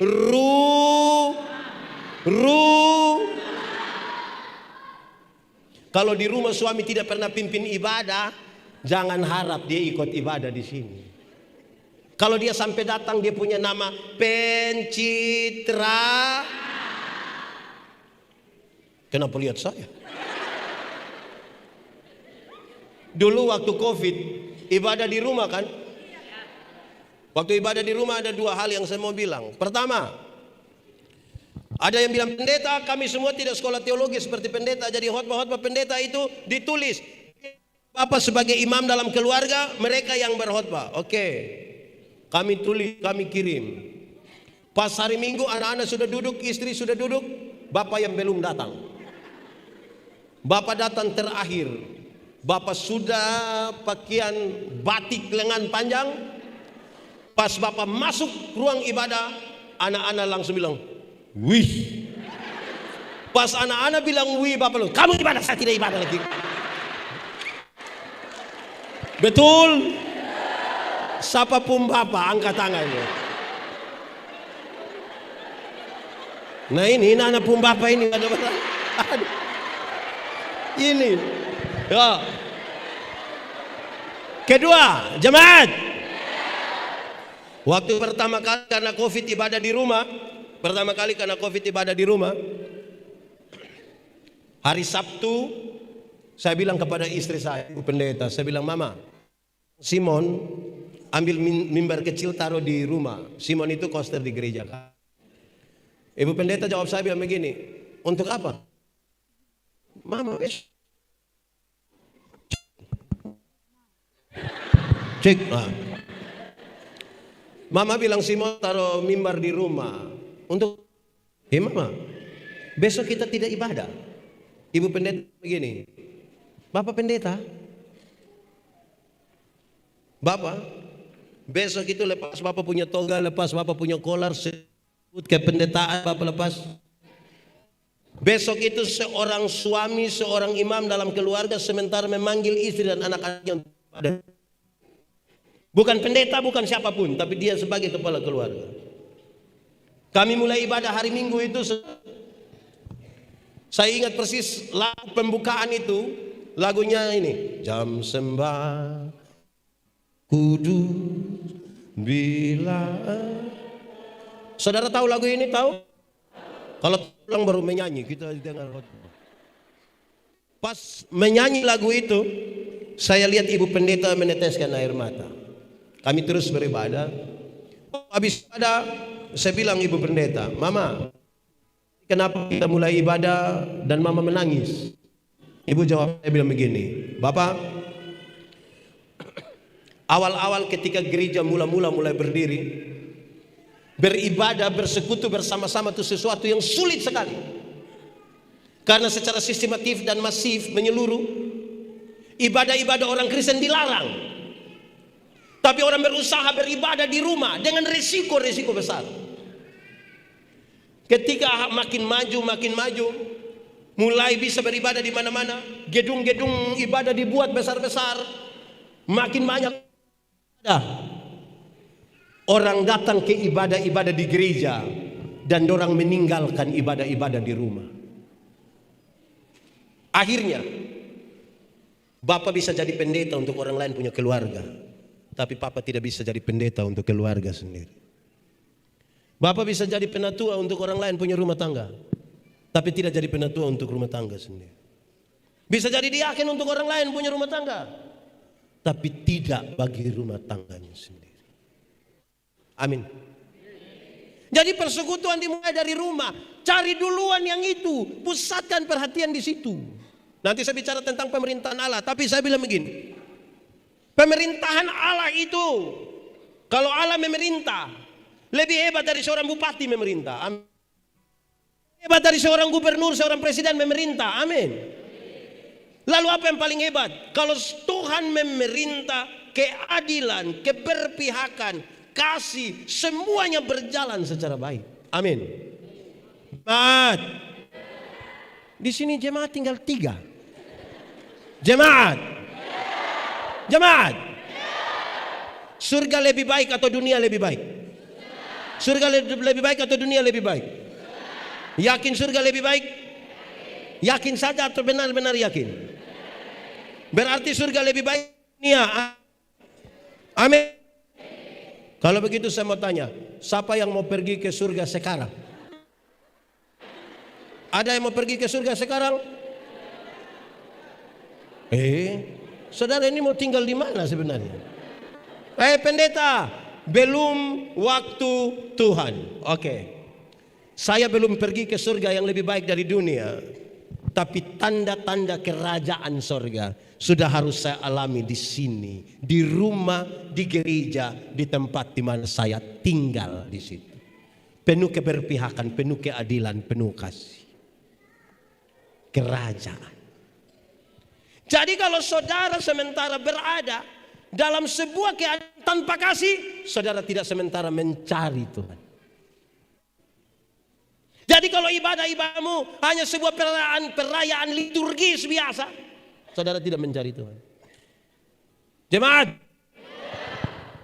Kalau di rumah suami tidak pernah pimpin ibadah, jangan harap dia ikut ibadah di sini. Kalau dia sampai datang dia punya nama pencitra. Kenapa lihat saya? Dulu waktu Covid, ibadah di rumah kan? Waktu ibadah di rumah ada dua hal yang saya mau bilang. Pertama, ada yang bilang, pendeta kami semua tidak sekolah teologi seperti pendeta, jadi khotbah-khotbah pendeta itu ditulis. Bapak sebagai imam dalam keluarga, mereka yang berkhotbah. Oke, kami tulis, kami kirim. Pas hari Minggu anak-anak sudah duduk, istri sudah duduk, bapak yang belum datang. Bapak datang terakhir. Bapak sudah pakaian batik lengan panjang. Pas bapak masuk ruang ibadah, anak-anak langsung bilang, wih. Pas anak-anak bilang wih, bapak bilang, kamu ibadah, saya tidak ibadah lagi. Betul? Siapapun bapak angkat tangannya. Nah ini anak pun bapak ini ada ini. Ya. Kedua, jemaat. Waktu pertama kali karena Covid ibadah di rumah, hari Sabtu saya bilang kepada istri saya, Ibu Pendeta, saya bilang, Mama, Simon ambil mimbar kecil taruh di rumah. Simon itu koster di gereja. Ibu Pendeta jawab saya bilang begini, untuk apa? Mama, cek. Mama bilang Simon taruh mimbar di rumah. Untuk Mama, besok kita tidak ibadah. Ibu Pendeta begini, Bapak Pendeta, Bapak besok itu lepas Bapak punya toga, lepas Bapak punya kolar, sebut kependetaan Bapak lepas. Besok itu seorang suami, seorang imam dalam keluarga sementara memanggil istri dan anak-anaknya untuk ibadah. Bukan pendeta, bukan siapapun, tapi dia sebagai kepala keluarga. Kami mulai ibadah hari Minggu itu. Saya ingat persis lagu pembukaan itu, lagunya ini. Jam sembah kudus bila. Saudara tahu lagu ini, tahu? Kalau pulang baru menyanyi, kita dengar. Pas menyanyi lagu itu, saya lihat Ibu Pendeta meneteskan air mata. Kami terus beribadah. Habis ibadah, saya bilang Ibu Pendeta, Mama, kenapa kita mulai ibadah dan Mama menangis? Ibu jawab, saya bilang begini, Bapak, awal-awal ketika gereja mulai berdiri, beribadah, bersekutu bersama-sama itu sesuatu yang sulit sekali. Karena secara sistematif dan masif menyeluruh, ibadah-ibadah orang Kristen dilarang. Tapi orang berusaha beribadah di rumah dengan risiko besar. Ketika makin maju, mulai bisa beribadah di mana-mana, gedung-gedung ibadah dibuat besar-besar, makin banyak orang datang ke ibadah-ibadah di gereja dan orang meninggalkan ibadah-ibadah di rumah. Akhirnya Bapak bisa jadi pendeta untuk orang lain punya keluarga, tapi Papa tidak bisa jadi pendeta untuk keluarga sendiri. Bapak bisa jadi penatua untuk orang lain punya rumah tangga, tapi tidak jadi penatua untuk rumah tangga sendiri. Bisa jadi diaken untuk orang lain punya rumah tangga, tapi tidak bagi rumah tangganya sendiri. Amin. Jadi persekutuan dimulai dari rumah. Cari duluan yang itu, pusatkan perhatian di situ. Nanti saya bicara tentang pemerintahan Allah, tapi saya bilang begini. Pemerintahan Allah itu, kalau Allah memerintah, lebih hebat dari seorang bupati memerintah. Amin. Hebat dari seorang gubernur, seorang presiden memerintah. Amin. Lalu apa yang paling hebat? Kalau Tuhan memerintah, keadilan, keberpihakan, kasih, semuanya berjalan secara baik. Amin. Di sini jemaat tinggal 3. Jemaat. Surga lebih baik atau dunia lebih baik? Surga lebih baik atau dunia lebih baik? Yakin surga lebih baik? Yakin saja atau benar-benar yakin? Berarti surga lebih baik dunia. Amin. Kalau begitu saya mau tanya, siapa yang mau pergi ke surga sekarang? Ada yang mau pergi ke surga sekarang? Saudara ini mau tinggal di mana sebenarnya? Pendeta, belum waktu Tuhan. Oke. Saya belum pergi ke surga yang lebih baik dari dunia, tapi tanda-tanda kerajaan surga sudah harus saya alami di sini, di rumah, di gereja, di tempat di mana saya tinggal di situ. Penuh keberpihakan, penuh keadilan, penuh kasih. Kerajaan. Jadi kalau saudara sementara berada dalam sebuah keadaan tanpa kasih, saudara tidak sementara mencari Tuhan. Jadi kalau ibadah-ibadahmu hanya sebuah perayaan liturgis biasa, saudara tidak mencari Tuhan. Jemaat,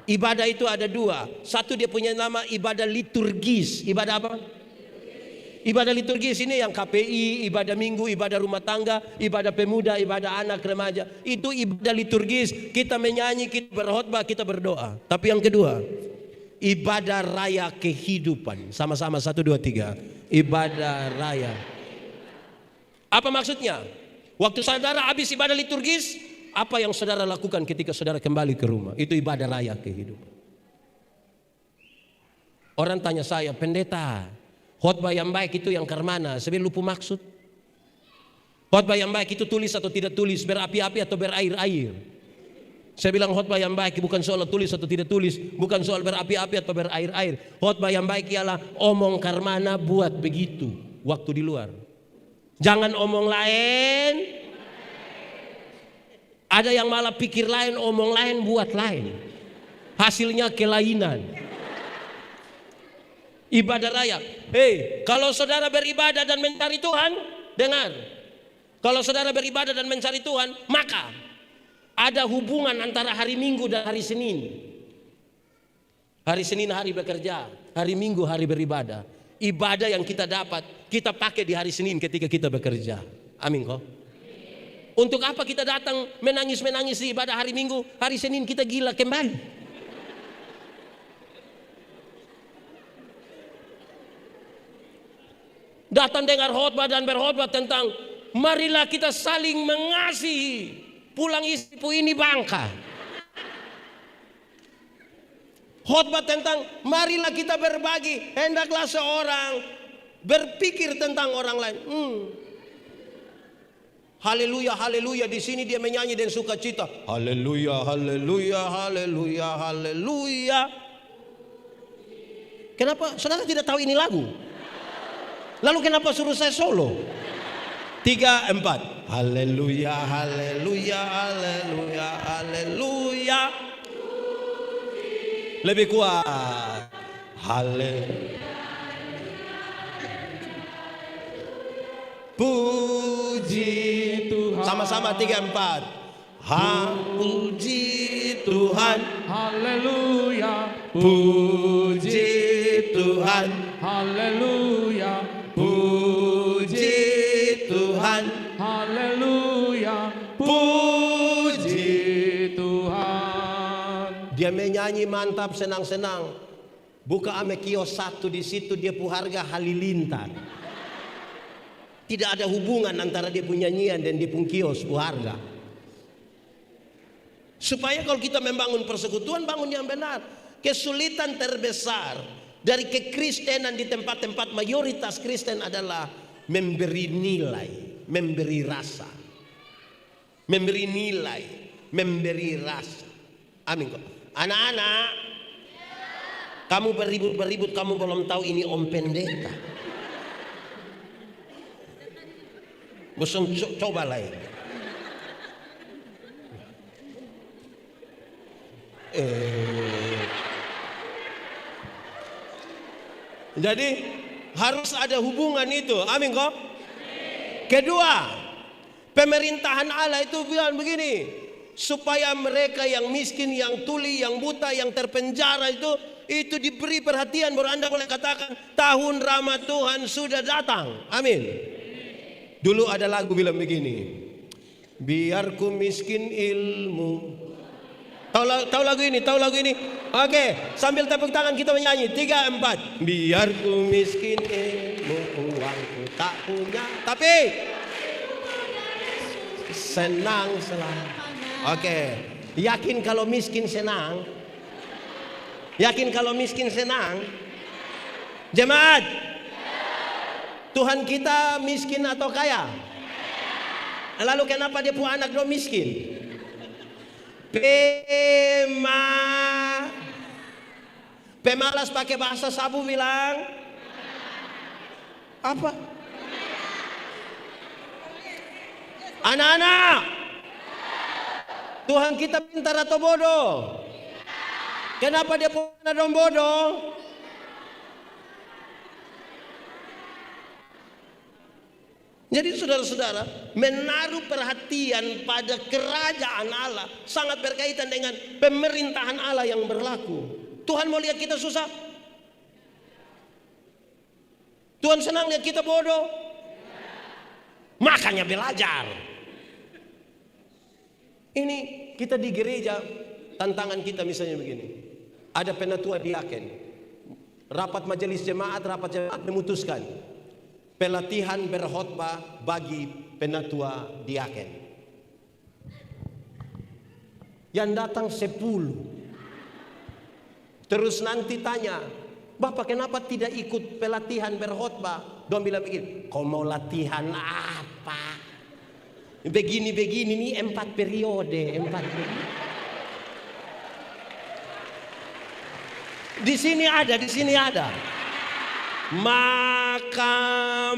ibadah itu ada 2. Satu dia punya nama ibadah liturgis. Ibadah apa? Ibadah liturgis ini yang KPI, ibadah minggu, ibadah rumah tangga, ibadah pemuda, ibadah anak remaja. Itu ibadah liturgis. Kita menyanyi, kita berkhotbah, kita berdoa. Tapi yang kedua, ibadah raya kehidupan. Sama-sama 1, 2, 3. Ibadah raya. Apa maksudnya? Waktu saudara habis ibadah liturgis, apa yang saudara lakukan ketika saudara kembali ke rumah? Itu ibadah raya kehidupan. Orang tanya saya, pendeta, khotbah yang baik itu yang karmana? Saya lupa maksud. Khotbah yang baik itu tulis atau tidak tulis, berapi-api atau berair-air. Saya bilang khotbah yang baik bukan soal tulis atau tidak tulis, bukan soal berapi-api atau berair-air. Khotbah yang baik ialah omong karmana buat begitu waktu di luar. Jangan omong lain. Ada yang malah pikir lain, omong lain, buat lain. Hasilnya kelainan. Ibadah raya. Kalau saudara beribadah dan mencari Tuhan, dengar. Kalau saudara beribadah dan mencari Tuhan, maka ada hubungan antara hari Minggu dan hari Senin. Hari Senin hari bekerja, hari Minggu hari beribadah. Ibadah yang kita dapat, kita pakai di hari Senin ketika kita bekerja. Amin kok. Untuk apa kita datang menangis-menangis di ibadah hari Minggu, hari Senin kita gila kembali. Datang dengar khotbah dan berkhotbah tentang marilah kita saling mengasihi. Pulang istriku ini bangka. Khotbah tentang marilah kita berbagi. Hendaklah seorang berpikir tentang orang lain. Haleluya, haleluya. Di sini dia menyanyi dan sukacita. Haleluya, haleluya, haleluya, haleluya. Kenapa saudara tidak tahu ini lagu? Lalu kenapa suruh saya solo? 3, 4. Haleluya, haleluya, haleluya, haleluya. Lebih kuat. Haleluya. Puji Tuhan. Sama-sama 3, 4. Puji Tuhan. Haleluya. Puji Tuhan. Haleluya. Puji Tuhan. Haleluya. Puji Tuhan. Dia menyanyi mantap, senang-senang. Buka ame kios 1 di situ, dia pu harga halilintar. Tidak ada hubungan antara dia punya nyanyian dan dia pun kios pu harga. Supaya kalau kita membangun persekutuan, bangun yang benar. Kesulitan terbesar dari kekristenan di tempat-tempat mayoritas Kristen adalah memberi nilai, memberi rasa. Memberi nilai, memberi rasa. Amin kok. Anak-anak, kamu beribut-beribut, kamu belum tahu ini Om Pendeta. Bosan coba lah. Jadi harus ada hubungan itu. Amin kok. Kedua, pemerintahan Allah itu bilang begini, supaya mereka yang miskin, yang tuli, yang buta, yang terpenjara itu diberi perhatian. Baru Anda boleh katakan tahun rahmat Tuhan sudah datang. Amin. Dulu ada lagu bilang begini, biar ku miskin ilmu. Tahu lagu ini? Tahu lagu ini? Oke, sambil tepuk tangan kita menyanyi 3, 4. Biar ku miskin ilmu, uangku tak punya, tapi senang selalu. Oke, yakin kalau miskin senang? Yakin kalau miskin senang? Jemaat, Tuhan kita miskin atau kaya? Lalu kenapa dia punya anak dong miskin? Pemalas pakai bahasa sabu bilang apa? Anak-anak, Tuhan kita pintar atau bodoh? Kenapa dia punya dong bodoh? Jadi saudara-saudara, menaruh perhatian pada kerajaan Allah sangat berkaitan dengan pemerintahan Allah yang berlaku. Tuhan mau lihat kita susah? Tuhan senang lihat kita bodoh? Makanya belajar. Ini kita di gereja, tantangan kita misalnya begini. Ada penatua diaken, rapat majelis jemaat memutuskan pelatihan berkhotbah bagi penatua diaken. Yang datang 10. Terus nanti tanya, Bapak kenapa tidak ikut pelatihan berkhotbah? Dong bilang begini, kau mau latihan apa? Begini-begini nih 4 periode. Di sini ada. Makam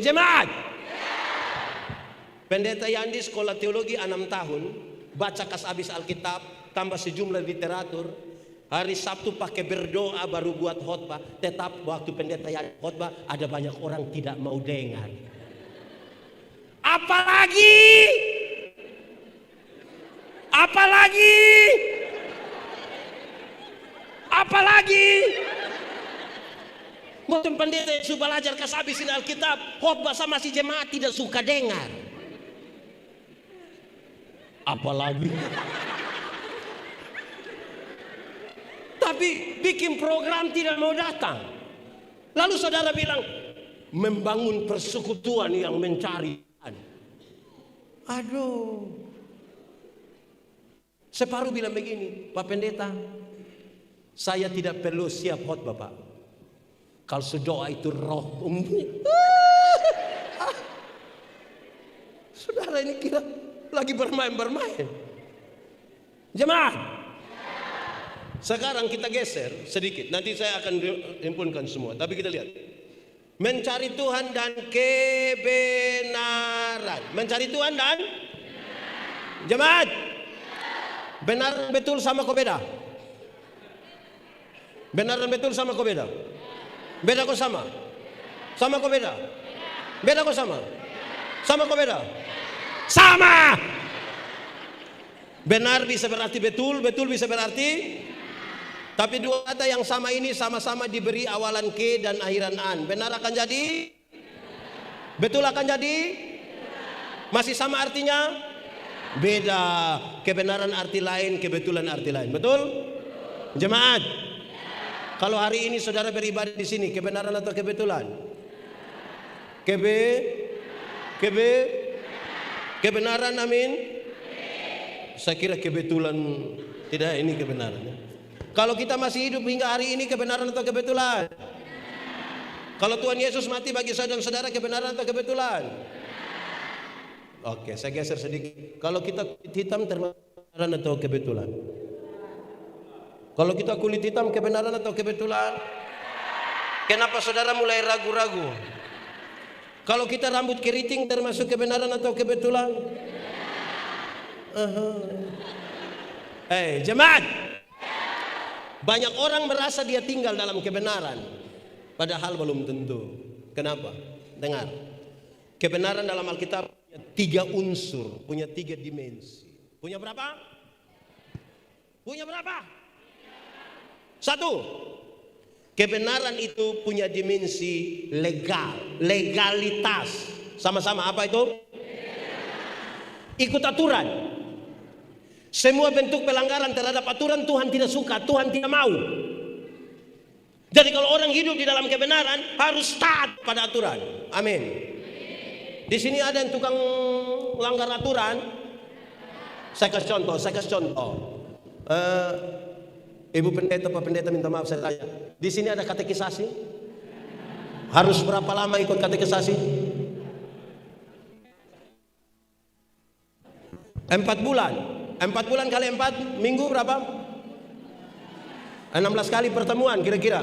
jemaat. Pendeta Yandi sekolah teologi 6 tahun, baca kas habis Alkitab, tambah sejumlah literatur. Hari Sabtu pakai berdoa baru buat khotbah. Tetap waktu pendeta Yandi khotbah ada banyak orang tidak mau dengar. Apalagi Mungkin pendeta yang sudah belajar kesabisin Alkitab, khotbah sama si jemaat tidak suka dengar. Apalagi tapi bikin program tidak mau datang. Lalu saudara bilang membangun persekutuan yang mencari. Aduh, separuh bilang begini, Pak Pendeta, saya tidak perlu siap khotbah Pak. Kalau doa itu roh saudara ini kira lagi bermain-bermain. Jemaat, sekarang kita geser sedikit. Nanti saya akan himpunkan semua. Tapi kita lihat, mencari Tuhan dan kebenaran. Mencari Tuhan dan jemaat, benar betul sama kok beda? Benar dan betul sama kok beda? Beda kok sama? Sama kok beda? Beda kok sama? Sama kok beda? Sama. Benar bisa berarti betul, betul bisa berarti. Tapi dua kata yang sama ini sama-sama diberi awalan ke dan akhiran an. Benar akan jadi? Betul akan jadi? Masih sama artinya? Beda. Kebenaran arti lain, kebetulan arti lain. Betul? Jemaat, kalau hari ini saudara beribadah di sini, kebenaran atau kebetulan? Kebenaran, amin. Saya kira kebetulan, tidak, ini kebenarannya. Kalau kita masih hidup hingga hari ini, kebenaran atau kebetulan? Kalau Tuhan Yesus mati bagi saudara dan saudara, kebenaran atau kebetulan? Oke, saya geser sedikit. Kalau kita kulit hitam, kebenaran atau kebetulan? Kalau kita kulit hitam, kebenaran atau kebetulan? Kenapa saudara mulai ragu-ragu? Kalau kita rambut keriting, termasuk kebenaran atau kebetulan? Jemaat, banyak orang merasa dia tinggal dalam kebenaran. Padahal belum tentu. Kenapa? Dengar. Kebenaran dalam Alkitab punya 3 unsur, punya 3 dimensi. Punya berapa? Punya berapa? 1. Kebenaran itu punya dimensi legal, legalitas. Sama-sama apa itu? Ikut aturan. Semua bentuk pelanggaran terhadap aturan Tuhan tidak suka, Tuhan tidak mau. Jadi kalau orang hidup di dalam kebenaran harus taat pada aturan. Amin. Di sini ada yang tukang langgar aturan. Saya kasih contoh. Ibu pendeta, Pak pendeta minta maaf saya tanya. Di sini ada katekisasi? Harus berapa lama ikut katekisasi? 4 bulan. 4 bulan kali 4 minggu berapa? 16 kali pertemuan kira-kira.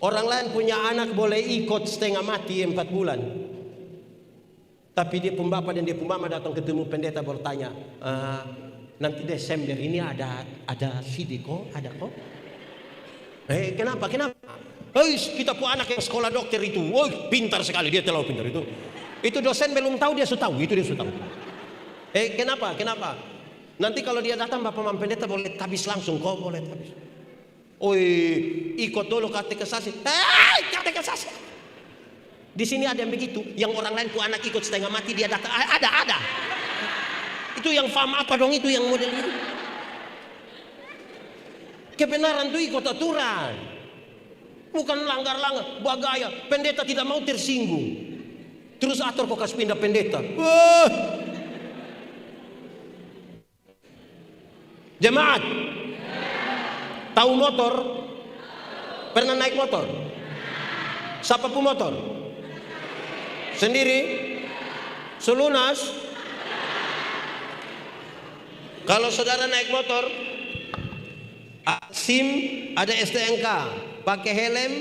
Orang lain punya anak boleh ikut setengah mati 4 bulan. Tapi dia pembapa dan dia pembama datang ketemu pendeta bertanya, nanti Desember ini ada CD kok, ada kok? Kenapa? Kita punya anak yang sekolah dokter itu, pintar sekali, dia terlalu pintar itu. Itu dosen belum tahu, dia sudah tahu, itu dia sudah tahu. Kenapa? Nanti kalau dia datang Bapak Mam Pendeta boleh tabis langsung, kok boleh tabis. Ikut dulu katekisasi. Katekisasi. Di sini ada yang begitu, yang orang lain ku anak ikut setengah mati dia datang. Ada. Itu yang paham apa dong itu yang model itu? Kebenaran itu ikut aturan. Bukan langgar-langgar, bagaya. Pendeta tidak mau tersinggung. Terus atur kok kasih pindah pendeta. Jemaat, tahu motor? Pernah naik motor? Siapa pun motor? Sendiri? Selunas? Kalau saudara naik motor, SIM, ada STNK, pakai helm,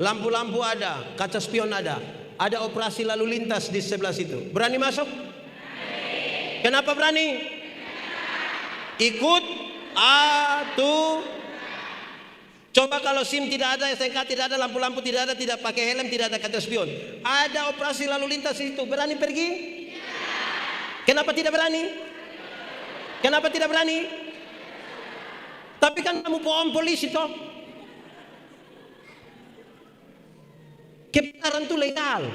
lampu-lampu ada, kaca spion ada operasi lalu lintas di sebelah situ. Berani masuk? Kenapa berani? Ikut Coba kalau SIM tidak ada, STNK tidak ada, lampu-lampu tidak ada, tidak pakai helm, tidak ada kaca spion, ada operasi lalu lintas itu, berani pergi? Kenapa tidak berani? Kenapa tidak berani? Tapi kan kamu pohon polisi toh. Kebenaran itu legal,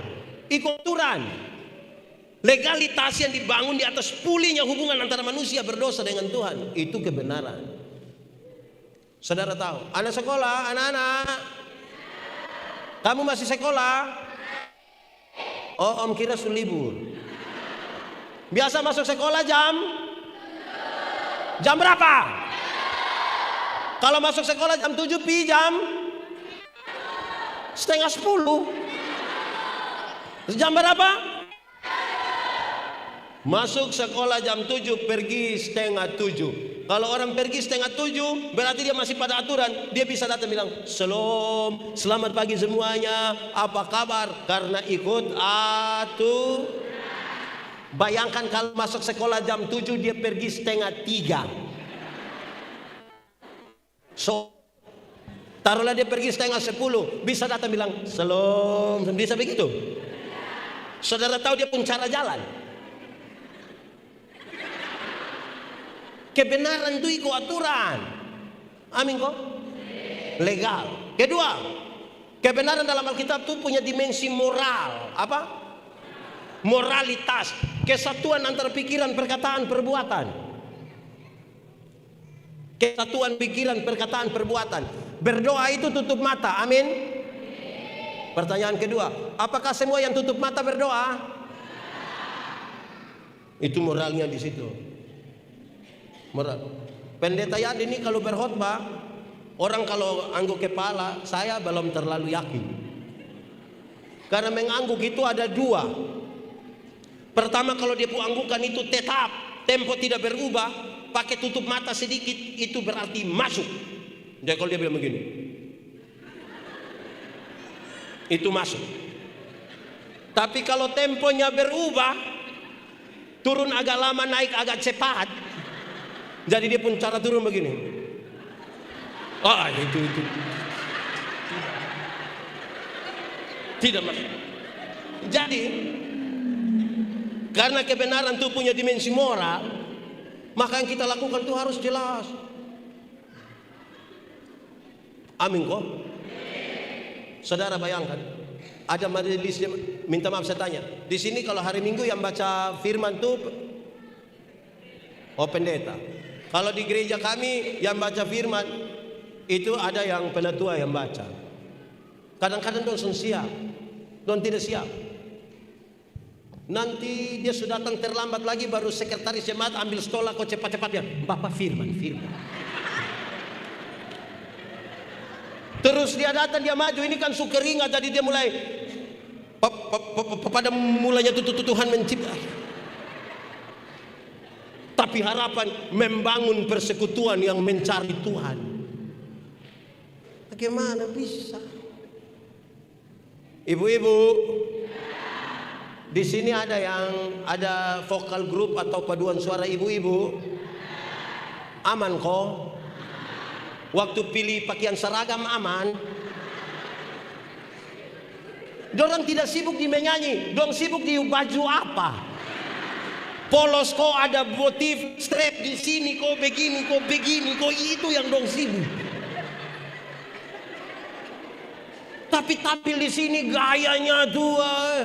ikut aturan. Legalitas yang dibangun di atas pulihnya hubungan antara manusia berdosa dengan Tuhan, itu kebenaran. Saudara tahu, anak sekolah, anak-anak, kamu masih sekolah? Oh, om kira sudah libur. Biasa masuk sekolah jam berapa? Kalau masuk sekolah jam 7, pi jam setengah 10. Jam berapa? Masuk sekolah jam 7, pergi setengah 7. Kalau orang pergi setengah 7, berarti dia masih pada aturan. Dia bisa datang bilang, "Shalom, selamat pagi semuanya, apa kabar?" Karena ikut aturan. Bayangkan kalau masuk sekolah jam 7, dia pergi setengah 3. Taruhlah dia pergi setengah 10, bisa datang bilang, "Shalom," bisa begitu. Saudara tahu dia pun cara jalan. Kebenaran itu ikut aturan. Amin kok? Legal. Kedua, kebenaran dalam Alkitab itu punya dimensi moral. Apa? Moralitas. Kesatuan antara pikiran, perkataan, perbuatan. Kesatuan pikiran, perkataan, perbuatan. Berdoa itu tutup mata. Amin. Pertanyaan kedua, apakah semua yang tutup mata berdoa? Itu moralnya di situ. Moral. Pendeta Yad ini kalau berkhotbah, orang kalau angguk kepala, saya belum terlalu yakin. Karena mengangguk itu ada 2. Pertama, kalau dia anggukan itu tetap, tempo tidak berubah, pakai tutup mata sedikit, itu berarti masuk. Jadi kalau dia bilang begini, itu masuk. Tapi kalau temponya berubah, turun agak lama, naik agak cepat, jadi dia pun cara turun begini. Itu. Tidak masuk. Jadi, karena kebenaran itu punya dimensi moral, maka yang kita lakukan itu harus jelas. Amin kok. Saudara bayangkan, ada majelis, minta maaf saya tanya, di sini kalau hari Minggu yang baca firman itu pendeta. Kalau di gereja kami yang baca firman itu ada yang penatua yang baca. Kadang-kadang dong siap, dong tidak siap. Nanti dia sudah datang terlambat lagi, baru sekretaris jemaat ambil stola kok cepat-cepatnya, Bapak firman. Terus dia datang, dia maju, ini kan sukeringat, jadi dia mulai pada mulanya Tuhan mencipta. Tapi harapan membangun persekutuan yang mencari Tuhan. Bagaimana bisa? Ibu-ibu, di sini ada vokal grup atau paduan suara ibu-ibu. Aman kok? Waktu pilih pakaian seragam aman. Dorang tidak sibuk di menyanyi, dorang sibuk di baju apa. Polos kok ada motif strap di sini, kok begini, kok itu yang dong sibuk. Tapi tampil di sini gayanya tua.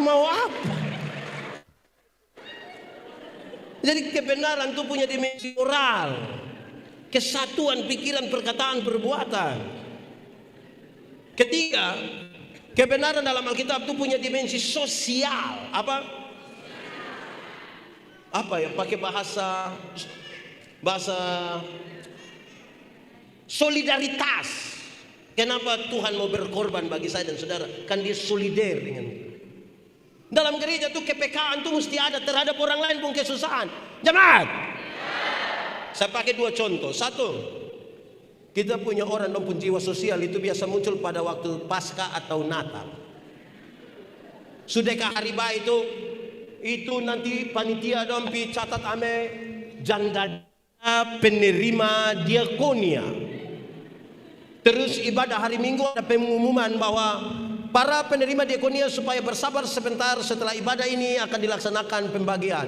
Mau apa? Jadi kebenaran itu punya dimensi moral, kesatuan pikiran, perkataan, perbuatan. Ketiga, kebenaran dalam Alkitab itu punya dimensi sosial. Apa ya? Pakai bahasa solidaritas. Kenapa Tuhan mau berkorban bagi saya dan saudara? Kan dia solider dengan kita. Dalam gereja tuh kepekaan tuh mesti ada terhadap orang lain pun kesusahan. Jemaat, saya pakai 2 contoh. Satu, kita punya orang yang punya jiwa sosial, itu biasa muncul pada waktu Paskah atau Natal. Sudahkah hari baik itu nanti panitia dompi catat ame janda penerima diakonia. Terus ibadah hari Minggu ada pengumuman bahwa para penerima diakonia supaya bersabar sebentar, setelah ibadah ini akan dilaksanakan pembagian.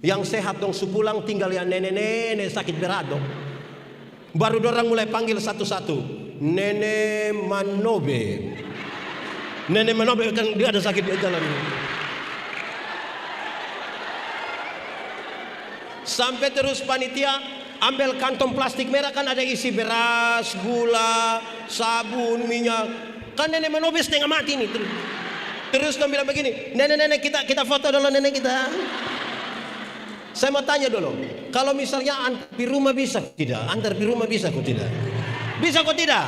Yang sehat dong sepulang, tinggal yang nenek-nenek sakit berat dong. Baru dorang mulai panggil satu-satu. Nenek Manobe. Nenek Manobe kan dia ada sakit di jalan. Sampai terus panitia ambil kantong plastik merah, kan ada isi beras, gula, sabun, minyak. Kan nenek Manobe setengah mati nih. Terus dia bilang begini, nenek kita foto dulu nenek kita. Saya mau tanya dulu, kalau misalnya antar di rumah bisa tidak? Antar di rumah bisa kok tidak? Bisa kok tidak?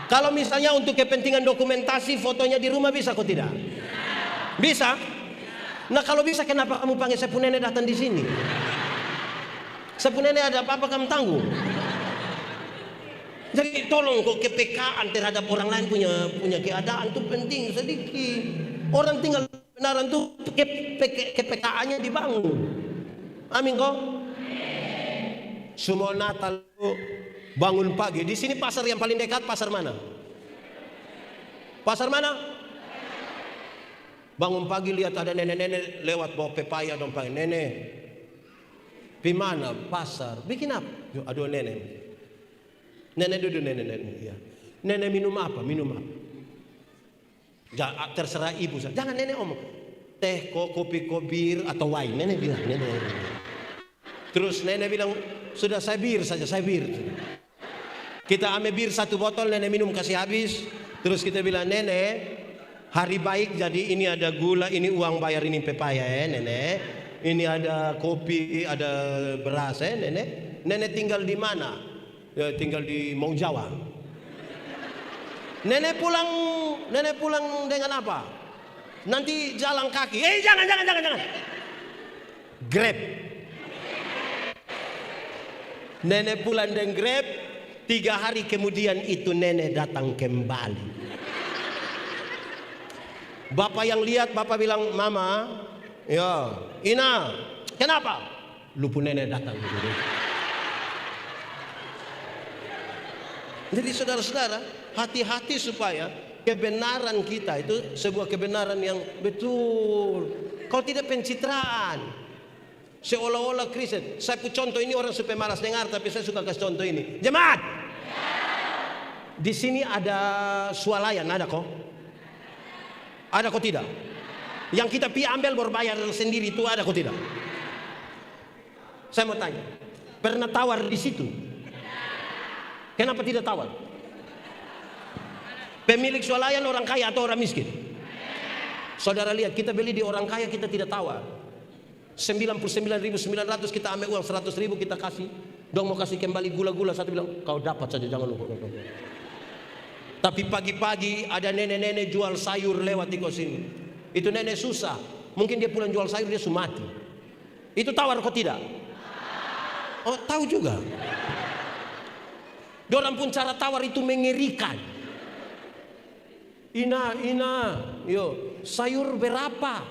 Kalau misalnya untuk kepentingan dokumentasi fotonya di rumah bisa kok tidak? Bisa? Nah kalau bisa kenapa kamu panggil Sepu Nenek datang di sini? Sepu Nenek ada apa-apa kamu tanggung? Jadi tolong kok kepekaan terhadap orang lain punya keadaan itu penting sedikit. Orang tinggal kebenaran tuh kepekaannya dibangun. Amin kok. Semua Natal bangun pagi. Di sini pasar yang paling dekat pasar mana? Pasar mana? Bangun pagi lihat ada nenek-nenek lewat bawa pepaya dong panggil nenek. Di mana pasar? Bikin apa? Aduh nenek. Nenek duduk nenek. Ya. Nenek minum apa? Terserah ibu. Jangan nenek omong. Teh, kopi, bir atau wine. Nenek bilang. Terus nenek bilang, sudah saya bir saja, saya bir. Kita ambil bir 1 botol, nenek minum kasih habis. Terus kita bilang, nenek, hari baik jadi ini ada gula, ini uang bayar ini pepaya ya nenek. Ini ada kopi, ada beras ya nenek. Nenek tinggal di mana? Ya, tinggal di Mau Jawa. Nenek pulang dengan apa? Nanti jalan kaki. Jangan. Grab. Nenek pulang dengan Grab. 3 hari kemudian itu nenek datang kembali. Bapak yang lihat, bapak bilang, Mama, ya, Ina, kenapa? Lupa nenek datang. Jadi saudara-saudara, hati-hati supaya kebenaran kita itu sebuah kebenaran yang betul. Kalau tidak pencitraan, seolah-olah Kristen. Saya pun contoh ini orang supaya malas dengar, tapi saya suka kasih contoh ini. Jemaat, di sini ada swalayan, ada kok? Ada kok tidak? Yang kita pi ambil berbayar sendiri itu ada kok tidak? Saya mau tanya, pernah tawar di situ? Kenapa tidak tawar? Pemilik swalayan orang kaya atau orang miskin? Saudara lihat, kita beli di orang kaya, kita tidak tawar. 99.900 kita ambil uang 100.000 kita kasih. Dong mau kasih kembali gula-gula, satu bilang kau dapat saja, jangan lupa. Tapi pagi-pagi ada nenek-nenek jual sayur lewat di kos ini. Itu nenek susah, mungkin dia pulang jual sayur dia mati. Itu tawar kok tidak? Oh, tahu juga. Dorang pun cara tawar itu mengerikan. Ina, yo sayur berapa?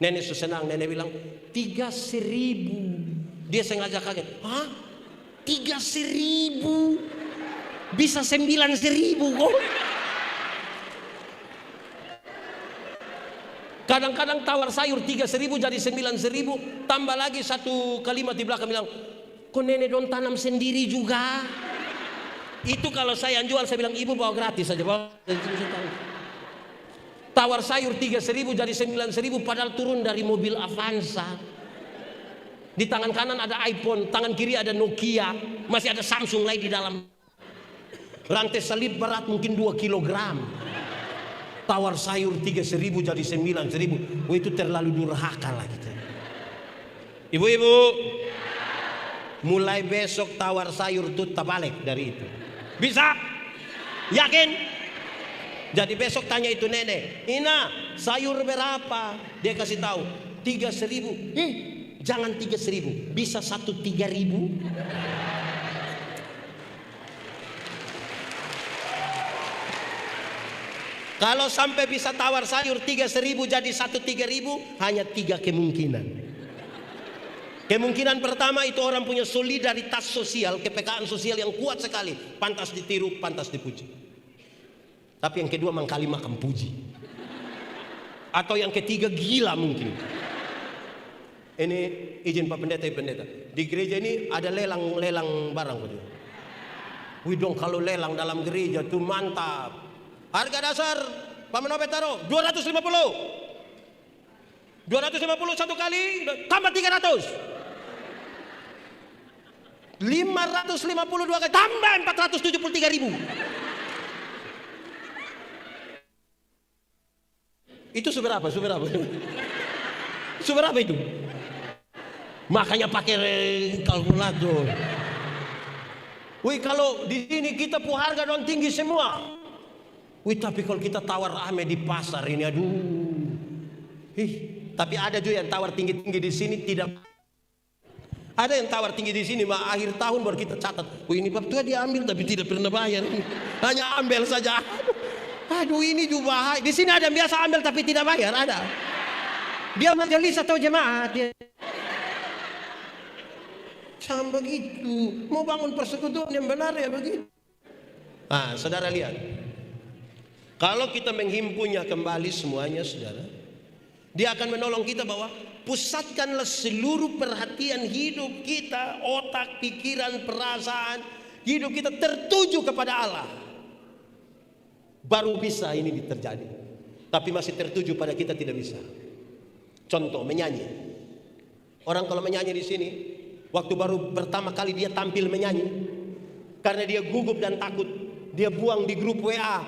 Nenek senang, nenek bilang 3.000. Dia sengaja kaget. Hah? 3.000? Bisa 9.000 kok? Kadang-kadang tawar sayur 3.000 jadi 9.000. Tambah lagi satu kalimat di belakang bilang, kok nenek don tanam sendiri juga? Itu kalau saya yang jual, saya bilang ibu bawa gratis saja, bawa. Tawar sayur 3.000 jadi 9.000, padahal turun dari mobil Avanza. Di tangan kanan ada iPhone, tangan kiri ada Nokia, masih ada Samsung lain di dalam. Rantai salib berat mungkin 2 kilogram. Tawar sayur 3.000 jadi 9.000. Oh, itu terlalu durhaka lah kita. Ibu-ibu, mulai besok tawar sayur tuh terbalik dari itu. Bisa? Yakin? Jadi besok tanya itu nenek, Ina sayur berapa? Dia kasih tahu 3.000. Jangan 3.000, bisa 3.000. Kalau sampai bisa tawar sayur 3.000 jadi 3.000, hanya 3 kemungkinan. Kemungkinan pertama itu orang punya solidaritas sosial, kepekaan sosial yang kuat sekali, pantas ditiru, pantas dipuji. Tapi yang kedua mangkali makan puji. Atau yang ketiga gila mungkin. Ini izin Pak Pendeta, Pendeta. Di gereja ini ada lelang barang. Wih dong, kalau lelang dalam gereja tuh mantap. Harga dasar Pak Menobe taruh 250. 250 satu kali tambah 300. 552 kali tambah 473.000. Itu seberapa? Seberapa itu? Makanya pakai kalkulator. Wih, kalau di sini kita pu harga don tinggi semua. Wih, tapi kalau kita tawar ame di pasar ini, aduh. Tapi ada juga yang tawar tinggi-tinggi di sini tidak. Ada yang tawar tinggi di sini, mah akhir tahun baru kita catat. Wih, ini Pak Tua dia ambil tapi tidak pernah bayar. Hanya ambil saja. Aduh, ini juga bahaya. Di sini ada yang biasa ambil tapi tidak bayar, ada. Dia majelis atau jemaat dia. Jangan begitu. Mau bangun persekutuan yang benar ya begitu. Nah, saudara lihat. Kalau kita menghimpunnya kembali semuanya, saudara, dia akan menolong kita bahwa pusatkanlah seluruh perhatian hidup kita, otak, pikiran, perasaan, hidup kita tertuju kepada Allah. Baru bisa ini terjadi. Tapi masih tertuju pada kita tidak bisa. Contoh, menyanyi. Orang kalau menyanyi di sini, waktu baru pertama kali dia tampil menyanyi, karena dia gugup dan takut, dia buang di grup WA,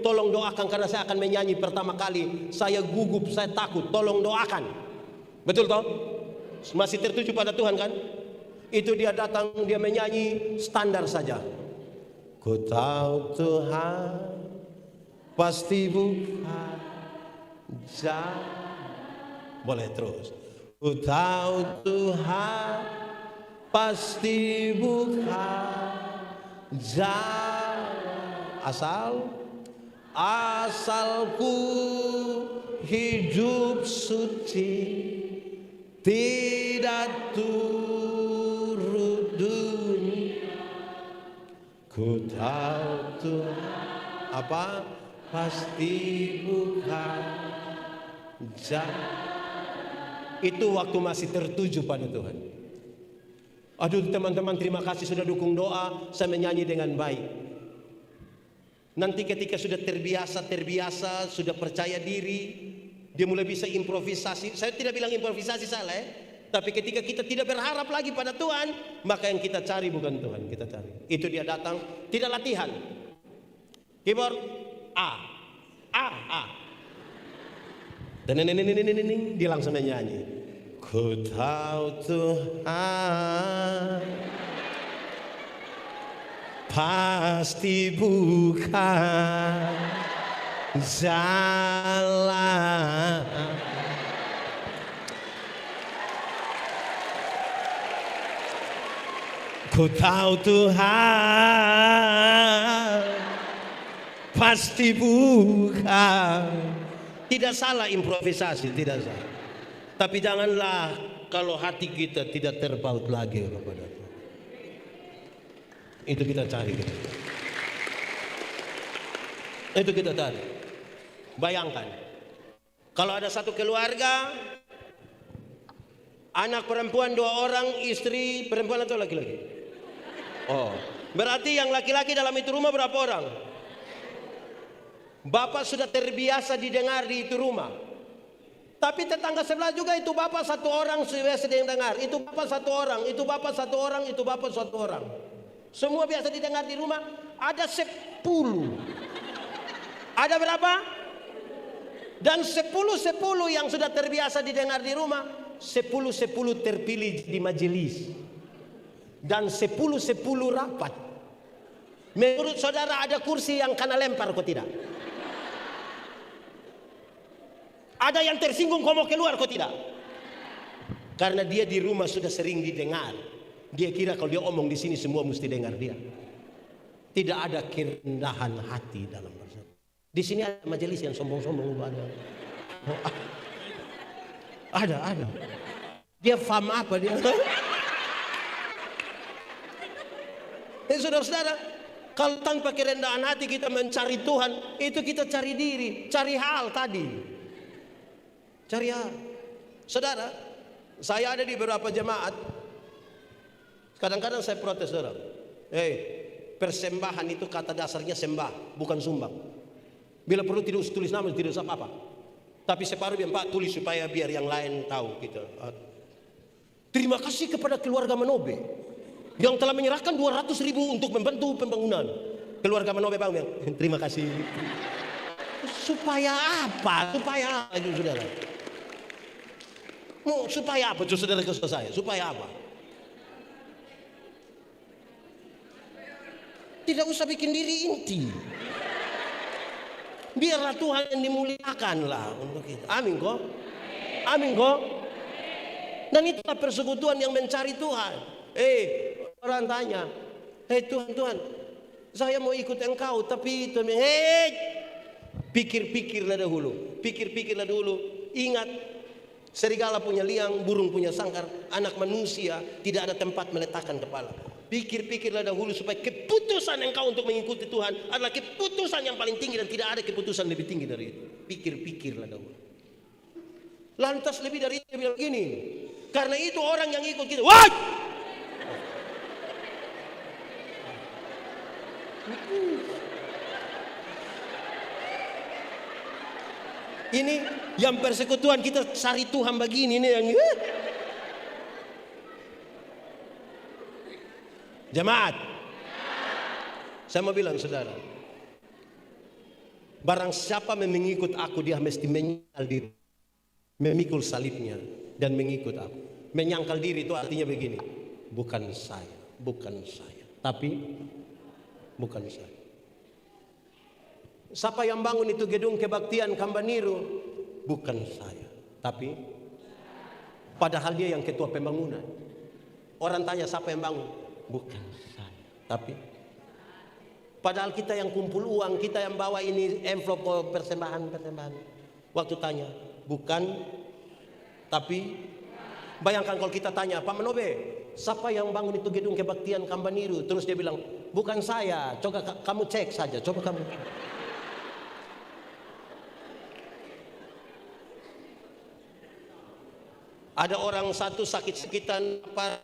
tolong doakan karena saya akan menyanyi pertama kali. Saya gugup, saya takut, tolong doakan. Betul toh? Masih tertuju pada Tuhan kan? Itu dia datang, dia menyanyi standar saja. Ku tahu Tuhan pasti bukan jalan. Boleh terus. Ku tahu Tuhan pasti bukan jalan. Asalku hidup suci, tidak turut dunia. Ku tahu Tuhan apa pasti bukan itu waktu masih tertuju pada Tuhan. Aduh teman-teman, terima kasih sudah dukung doa, saya menyanyi dengan baik. Nanti ketika sudah terbiasa, sudah percaya diri, dia mulai bisa improvisasi. Saya tidak bilang improvisasi salah ya. Tapi ketika kita tidak berharap lagi pada Tuhan, maka yang kita cari bukan Tuhan, kita cari. Itu dia datang, tidak latihan. Keyboard A. Dan ini dia langsung nyanyi. Ku tahu Tuhan pasti bukan jalan. Ku tahu Tuhan pasti bukan. Tidak salah improvisasi, tidak salah. Tapi janganlah kalau hati kita tidak terpaut lagi kepada Tuhan. Itu kita cari. Itu kita cari. Bayangkan, kalau ada satu keluarga, anak perempuan 2 orang, istri perempuan atau laki-laki? Oh, berarti yang laki-laki dalam itu rumah berapa orang? Bapak sudah terbiasa didengar di itu rumah. Tapi tetangga sebelah juga itu bapak 1 orang biasa didengar. Itu bapak 1 orang, itu bapak 1 orang, itu bapak 1 orang. Semua biasa didengar di rumah. Ada 10. Ada berapa? Dan 10 yang sudah terbiasa didengar di rumah, 10 terpilih di majelis. Dan 10 rapat. Menurut saudara ada kursi yang kena lempar kok tidak? Ada yang tersinggung kok mau keluar kok tidak? Karena dia di rumah sudah sering didengar. Dia kira kalau dia omong di sini semua mesti dengar dia. Tidak ada kerendahan hati dalam masyarakat. Di sini ada majelis yang sombong-sombong ada. Ada. Dia faham apa dia? Saudara-saudara, kalau tanpa kerendahan hati kita mencari Tuhan, itu kita cari diri, cari hal tadi. Cari hal. Saudara, saya ada di beberapa jemaat. Kadang-kadang saya protes, saudara. Persembahan itu kata dasarnya sembah, bukan sumbang. Bila perlu tidak usah tulis nama, tidak usah apa-apa. Tapi separuh biar Pak tulis supaya biar yang lain tahu gitu. Terima kasih kepada keluarga Manobe yang telah menyerahkan 200.000 untuk membantu pembangunan. Keluarga Manobe Bang, terima kasih. Supaya apa? Supaya apa itu saudara? Mau supaya apa? Saudara kesal saya. Supaya apa? Tidak usah bikin diri inti. Biarlah Tuhan yang dimuliakan lah untuk kita. Amin kok. Amin kok. Dan itulah persekutuan yang mencari Tuhan. Orang tanya, Tuhan, saya mau ikut Engkau, tapi itu, pikir-pikirlah dahulu. Pikir-pikirlah dulu. Ingat, serigala punya liang, burung punya sangkar, anak manusia tidak ada tempat meletakkan kepala. Pikir-pikirlah dahulu supaya keputusan engkau untuk mengikuti Tuhan adalah keputusan yang paling tinggi dan tidak ada keputusan lebih tinggi dari itu. Pikir-pikirlah dahulu. Lantas lebih dari itu dia bilang gini, karena itu orang yang ikut kita, wah! Ini yang persekutuan kita cari Tuhan begini ini yang jemaat. Saya mau bilang saudara, barang siapa mengikut aku dia mesti menyangkal diri, memikul salibnya dan mengikut aku. Menyangkal diri itu artinya begini, bukan saya, tapi bukan saya. Siapa yang bangun itu gedung kebaktian Kambaniru? Bukan saya, tapi padahal dia yang ketua pembangunan. Orang tanya siapa yang bangun? Bukan saya, tapi padahal kita yang kumpul uang, kita yang bawa ini envelope persembahan. Waktu tanya, bukan, tapi bayangkan kalau kita tanya, Pak Manobe, siapa yang bangun itu gedung kebaktian Kambaniru? Terus dia bilang, bukan saya. Coba kamu cek saja, coba kamu. Ada orang satu sakit-sakitan, apa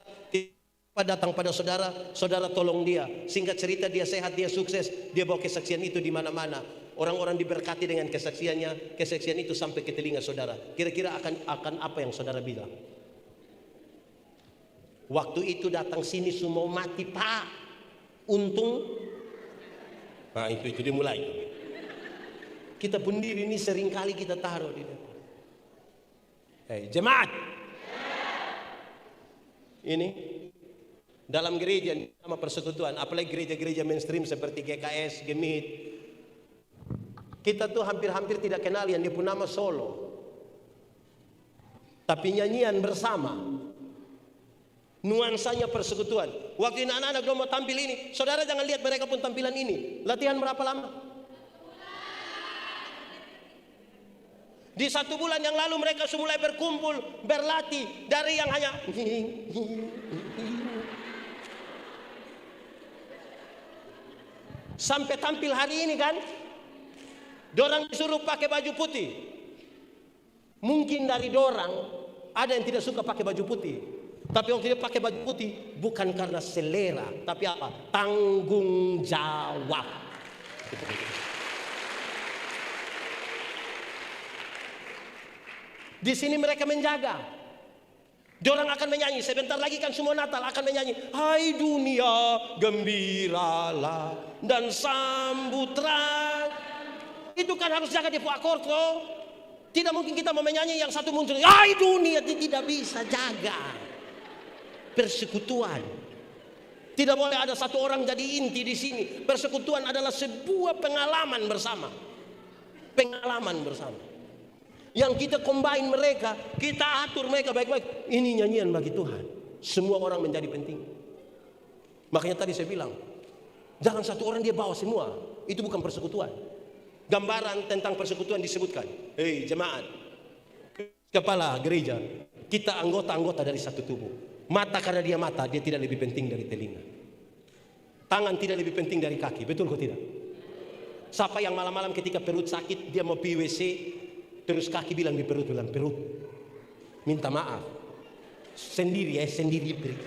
datang pada saudara, saudara tolong dia. Singkat cerita dia sehat, dia sukses, dia bawa kesaksian itu di mana-mana. Orang-orang diberkati dengan kesaksiannya, kesaksian itu sampai ke telinga saudara. Kira-kira akan apa yang saudara bilang? Waktu itu datang sini semua mati, Pak. Untung. Nah itu dimulai. Kita pun diri ini seringkali kita taruh di depan. Jemaat. Ini dalam gereja nama persekutuan, apalagi gereja-gereja mainstream seperti GKS, Gemit, kita tuh hampir-hampir tidak kenal yang dia pun nama solo, tapi nyanyian bersama, nuansanya persekutuan. Waktu ini anak-anak mau tampil ini, saudara jangan lihat mereka pun tampilan ini. Latihan berapa lama? Di 1 bulan yang lalu mereka sudah mulai berkumpul, berlatih dari yang hanya sampai tampil hari ini kan. Dorang disuruh pakai baju putih. Mungkin dari dorang ada yang tidak suka pakai baju putih. Tapi yang tidak pakai baju putih bukan karena selera, tapi apa? Tanggung jawab. Di sini mereka menjaga. Diorang akan menyanyi. Sebentar lagi kan semua Natal akan menyanyi. Hai dunia, gembiralah dan sambutlah. Itu kan harus jaga di akord loh. Tidak mungkin kita mau menyanyi yang satu muncul. Hai dunia, tidak bisa jaga. Persekutuan. Tidak boleh ada satu orang jadi inti di sini. Persekutuan adalah sebuah pengalaman bersama. Pengalaman bersama. Yang kita combine mereka, kita atur mereka baik-baik. Ini nyanyian bagi Tuhan. Semua orang menjadi penting. Makanya tadi saya bilang, jangan satu orang dia bawa semua. Itu bukan persekutuan. Gambaran tentang persekutuan disebutkan. Hei jemaat, kepala gereja, kita anggota-anggota dari satu tubuh. Mata karena dia mata, dia tidak lebih penting dari telinga. Tangan tidak lebih penting dari kaki, betul kok tidak? Siapa yang malam-malam ketika perut sakit, dia mau pergi WC, terus kaki bilang di perut, minta maaf. Sendiri beri.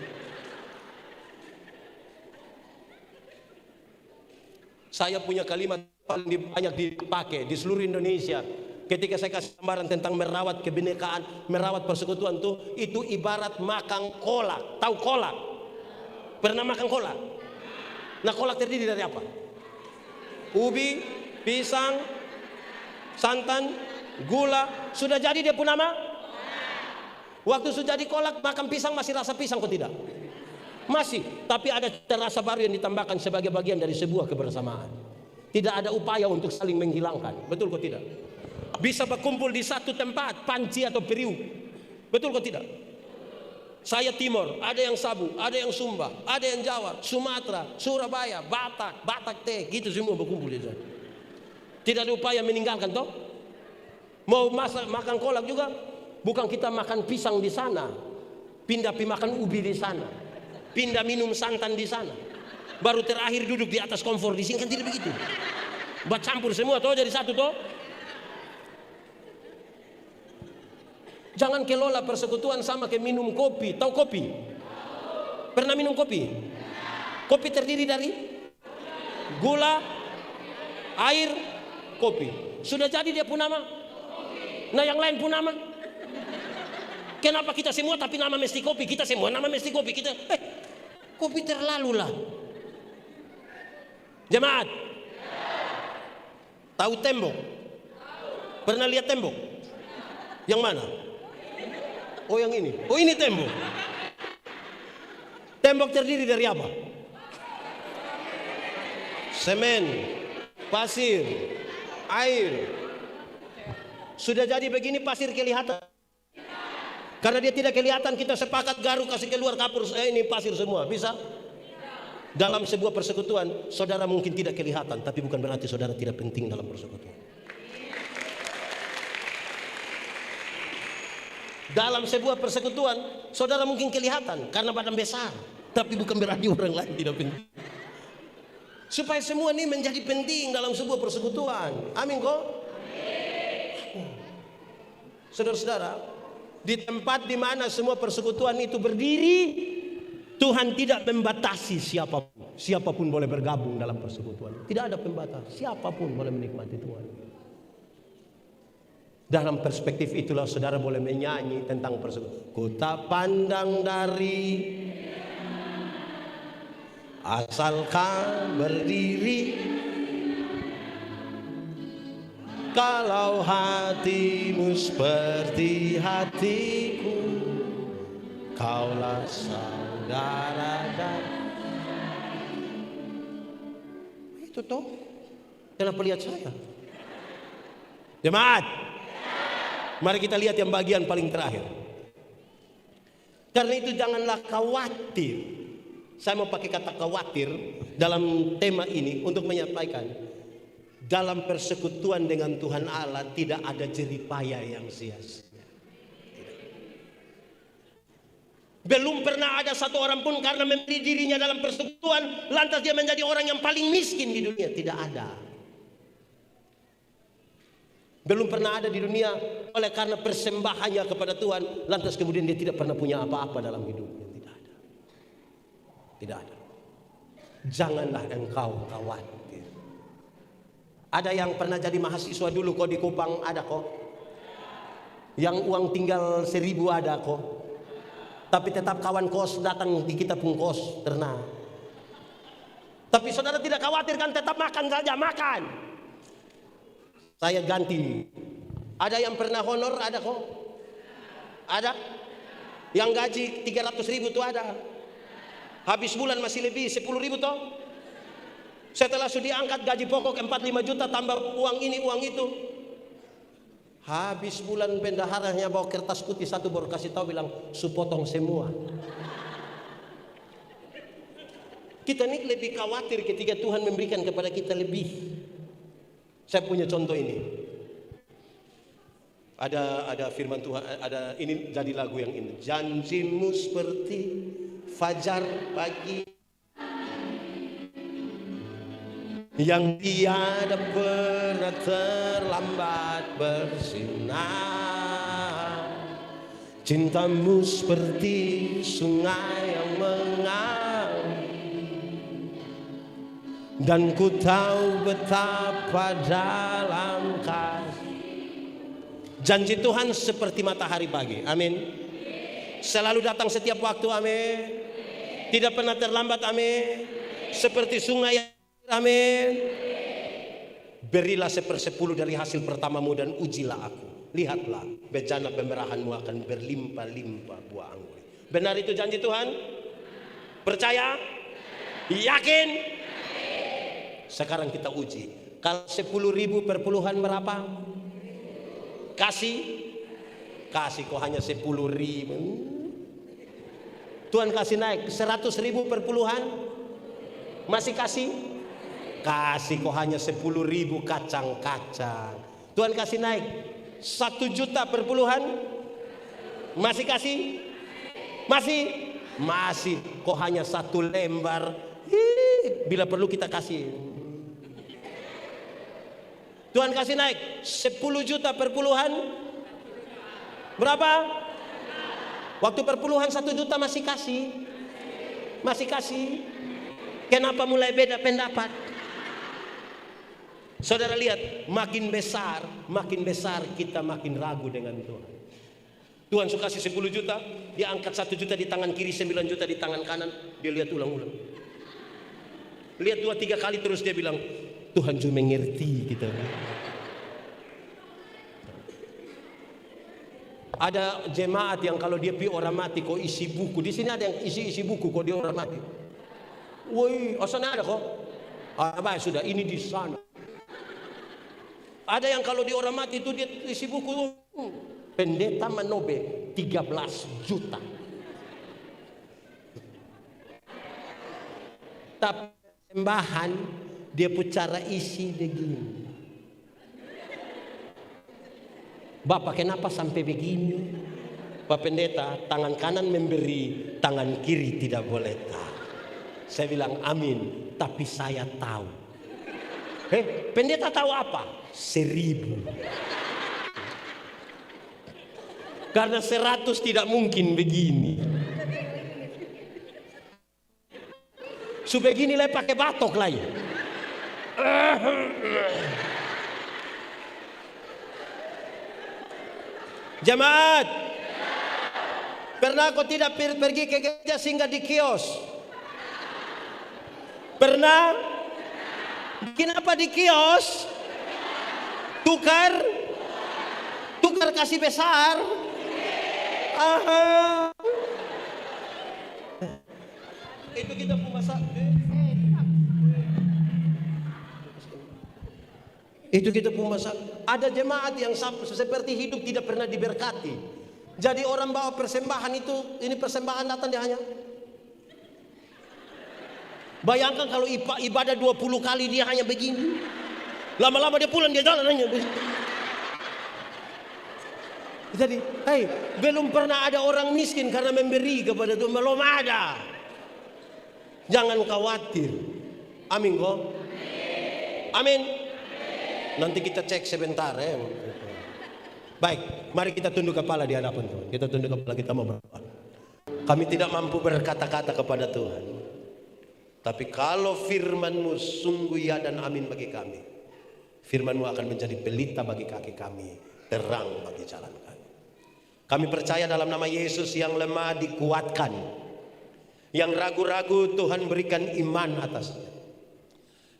Saya punya kalimat paling banyak dipakai di seluruh Indonesia. Ketika saya kasih gambaran tentang merawat kebinekaan, merawat persekutuan tuh, itu ibarat makan kolak. Tahu kolak? Pernah makan kolak? Nah kolak terdiri dari apa? Ubi, pisang, santan, gula. Sudah jadi dia pun nama? Waktu sudah jadi kolak, makan pisang masih rasa pisang kok tidak? Masih, tapi ada rasa baru yang ditambahkan sebagai bagian dari sebuah kebersamaan. Tidak ada upaya untuk saling menghilangkan, betul kok tidak? Bisa berkumpul di satu tempat, panci atau periuk, betul kok tidak? Saya Timur, ada yang Sabu, ada yang Sumba, ada yang Jawa, Sumatera, Surabaya, Batak teh, gitu semua berkumpul di sana. Tidak ada upaya meninggalkan toh? Mau makan kolak juga, bukan kita makan pisang di sana, pindah makan ubi di sana, pindah minum santan di sana, baru terakhir duduk di atas kompor di sini, kan tidak begitu. Buat campur semua toh jadi satu toh. Jangan kelola persekutuan sama kayak minum kopi. Tahu kopi? Pernah minum kopi? Kopi terdiri dari gula, air, kopi. Sudah jadi dia pun nama. Nah yang lain pun nama. Kenapa kita semua tapi nama mesti kopi? Kita semua nama mesti kopi. Kita kopi terlalu lah. Jemaat, tahu tembok? Pernah lihat tembok? Yang mana? Oh yang ini. Oh ini tembok. Tembok terdiri dari apa? Semen, pasir, air. Sudah jadi begini pasir kelihatan. Karena dia tidak kelihatan, kita sepakat garuk kasih keluar kapur. Ini pasir semua. Bisa? Dalam sebuah persekutuan, saudara mungkin tidak kelihatan, tapi bukan berarti saudara tidak penting dalam persekutuan. Dalam sebuah persekutuan, saudara mungkin kelihatan karena badan besar, tapi bukan berarti orang lain tidak penting. Supaya semua ini menjadi penting dalam sebuah persekutuan. Amin kok? Saudara-saudara, di tempat di mana semua persekutuan itu berdiri, Tuhan tidak membatasi siapapun. Siapapun boleh bergabung dalam persekutuan. Tidak ada pembatas. Siapapun boleh menikmati Tuhan. Dalam perspektif itulah saudara boleh menyanyi tentang persekutuan. Ku tak pandang dari asalkan berdiri, kalau hatimu seperti hatiku, kaulah saudara dan itu toh. Kenapa lihat saya? Jemaat, mari kita lihat yang bagian paling terakhir. Karena itu janganlah khawatir. Saya mau pakai kata khawatir dalam tema ini untuk menyampaikan, dalam persekutuan dengan Tuhan Allah tidak ada jeripaya yang sia-sia. Belum pernah ada satu orang pun karena memberi dirinya dalam persekutuan lantas dia menjadi orang yang paling miskin di dunia. Tidak ada. Belum pernah ada di dunia oleh karena persembahannya kepada Tuhan lantas kemudian dia tidak pernah punya apa-apa dalam hidupnya. Tidak ada. Janganlah engkau khawatir. Ada yang pernah jadi mahasiswa dulu kok di Kupang, ada kok. Yang uang tinggal 1.000 ada kok. Tapi tetap kawan kos datang di kita pun kos ternak. Tapi saudara tidak khawatir kan, tetap makan saja, makan. Saya ganti. Ada yang pernah honor, ada kok. Ada. Yang gaji 300.000 itu ada. Habis bulan masih lebih 10.000 toh. Setelah sudah diangkat gaji pokok 45 juta tambah uang ini uang itu. Habis bulan bendaharanya bawa kertas putih satu baru kasih tahu bilang supotong semua. Kita ini lebih khawatir ketika Tuhan memberikan kepada kita lebih. Saya punya contoh ini. Ada firman Tuhan, ada ini jadi lagu yang ini. Janjimu seperti fajar pagi yang tiada pernah terlambat bersinar. Cintamu seperti sungai yang mengalir dan ku tahu betapa dalam kasih. Janji Tuhan seperti matahari pagi. Amin. Selalu datang setiap waktu. Amin. Tidak pernah terlambat. Amin. Seperti sungai yang amin. Berilah 1/10 dari hasil pertamamu dan ujilah aku. Lihatlah bejana pemerahanmu akan berlimpah-limpah buah anggur. Benar itu janji Tuhan? Percaya? Yakin? Sekarang kita uji. Kalau 10.000 per puluhan berapa? Kasih kok hanya 10.000. Tuhan kasih naik 100.000 per puluhan, masih kasih kok hanya 10.000 kacang-kacang. Tuhan kasih naik 1 juta per puluhan, masih kasih, masih kok hanya 1 lembar. Bila perlu kita kasih. Tuhan kasih naik 10 juta per puluhan, berapa? Waktu perpuluhan 1 juta masih kasih. Kenapa mulai beda pendapat? Saudara lihat, makin besar kita makin ragu dengan Tuhan. Tuhan suka kasih 10 juta, dia angkat 1 juta di tangan kiri, 9 juta di tangan kanan, dia lihat ulang-ulang. Lihat 2-3 kali terus dia bilang, Tuhan cuma mengerti kita. Ada jemaat yang kalau dia pi orang mati kok isi buku. Di sini ada yang isi buku kok dia orang mati. Woi, sana ada kok. Apa sudah ini di sana. Ada yang kalau dia orang mati itu dia isi buku. Pendeta Manobe 13 juta. Tapi sembahan dia pucara isi begini. Bapak kenapa sampai begini? Pak Pendeta, tangan kanan memberi, tangan kiri tidak boleh tahu. Saya bilang amin, tapi saya tahu. Pendeta tahu apa? 1000. Karena 100 tidak mungkin begini. Begini lah pakai batok lah ya. Jemaat, pernah kau tidak pergi ke gereja singgah di kios? Pernah? Kenapa di kios? Tukar kasih besar. Aha. Itu kita pun masak. Itu kita pun masak. Ada jemaat yang seperti hidup tidak pernah diberkati. Jadi orang bawa persembahan itu, ini persembahan datang dia hanya. Bayangkan kalau ibadah 20 kali dia hanya begini. Lama-lama dia pulang dia jalan hanya. Jadi, belum pernah ada orang miskin karena memberi kepada Tuhan. Belum ada. Jangan khawatir. Amin kok. Amin. Nanti kita cek sebentar ya. Baik, mari kita tunduk kepala di hadapan Tuhan. Kita tunduk kepala, kita mau berdoa. Kami tidak mampu berkata-kata kepada Tuhan. Tapi kalau firman-Mu sungguh ya dan amin bagi kami, firman-Mu akan menjadi pelita bagi kaki kami, terang bagi jalan kami. Kami percaya dalam nama Yesus, yang lemah dikuatkan, yang ragu-ragu Tuhan berikan iman atasnya,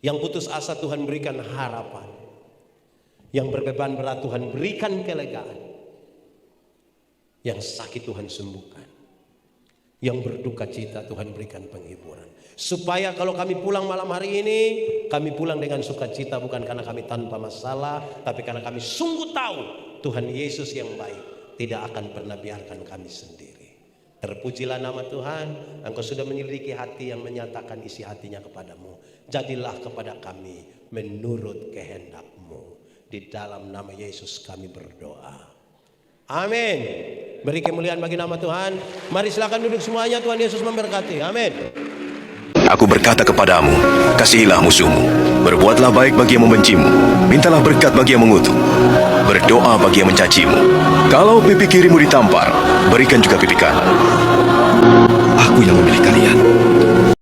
yang putus asa Tuhan berikan harapan, yang berbeban berat Tuhan berikan kelegaan, yang sakit Tuhan sembuhkan, yang berduka cita Tuhan berikan penghiburan. Supaya kalau kami pulang malam hari ini, kami pulang dengan sukacita, bukan karena kami tanpa masalah, tapi karena kami sungguh tahu Tuhan Yesus yang baik tidak akan pernah biarkan kami sendiri. Terpujilah nama Tuhan. Engkau sudah menyelidiki hati, yang menyatakan isi hatinya kepadamu. Jadilah kepada kami menurut kehendak-Mu. Di dalam nama Yesus kami berdoa. Amin. Beri kemuliaan bagi nama Tuhan. Mari silakan duduk semuanya. Tuhan Yesus memberkati. Amin. Aku berkata kepadamu, kasihilah musuhmu, berbuatlah baik bagi yang membencimu, mintalah berkat bagi yang mengutuk, berdoa bagi yang mencacimu. Kalau pipi kirimu ditampar, berikan juga pipi kanan. Aku yang memilih kalian.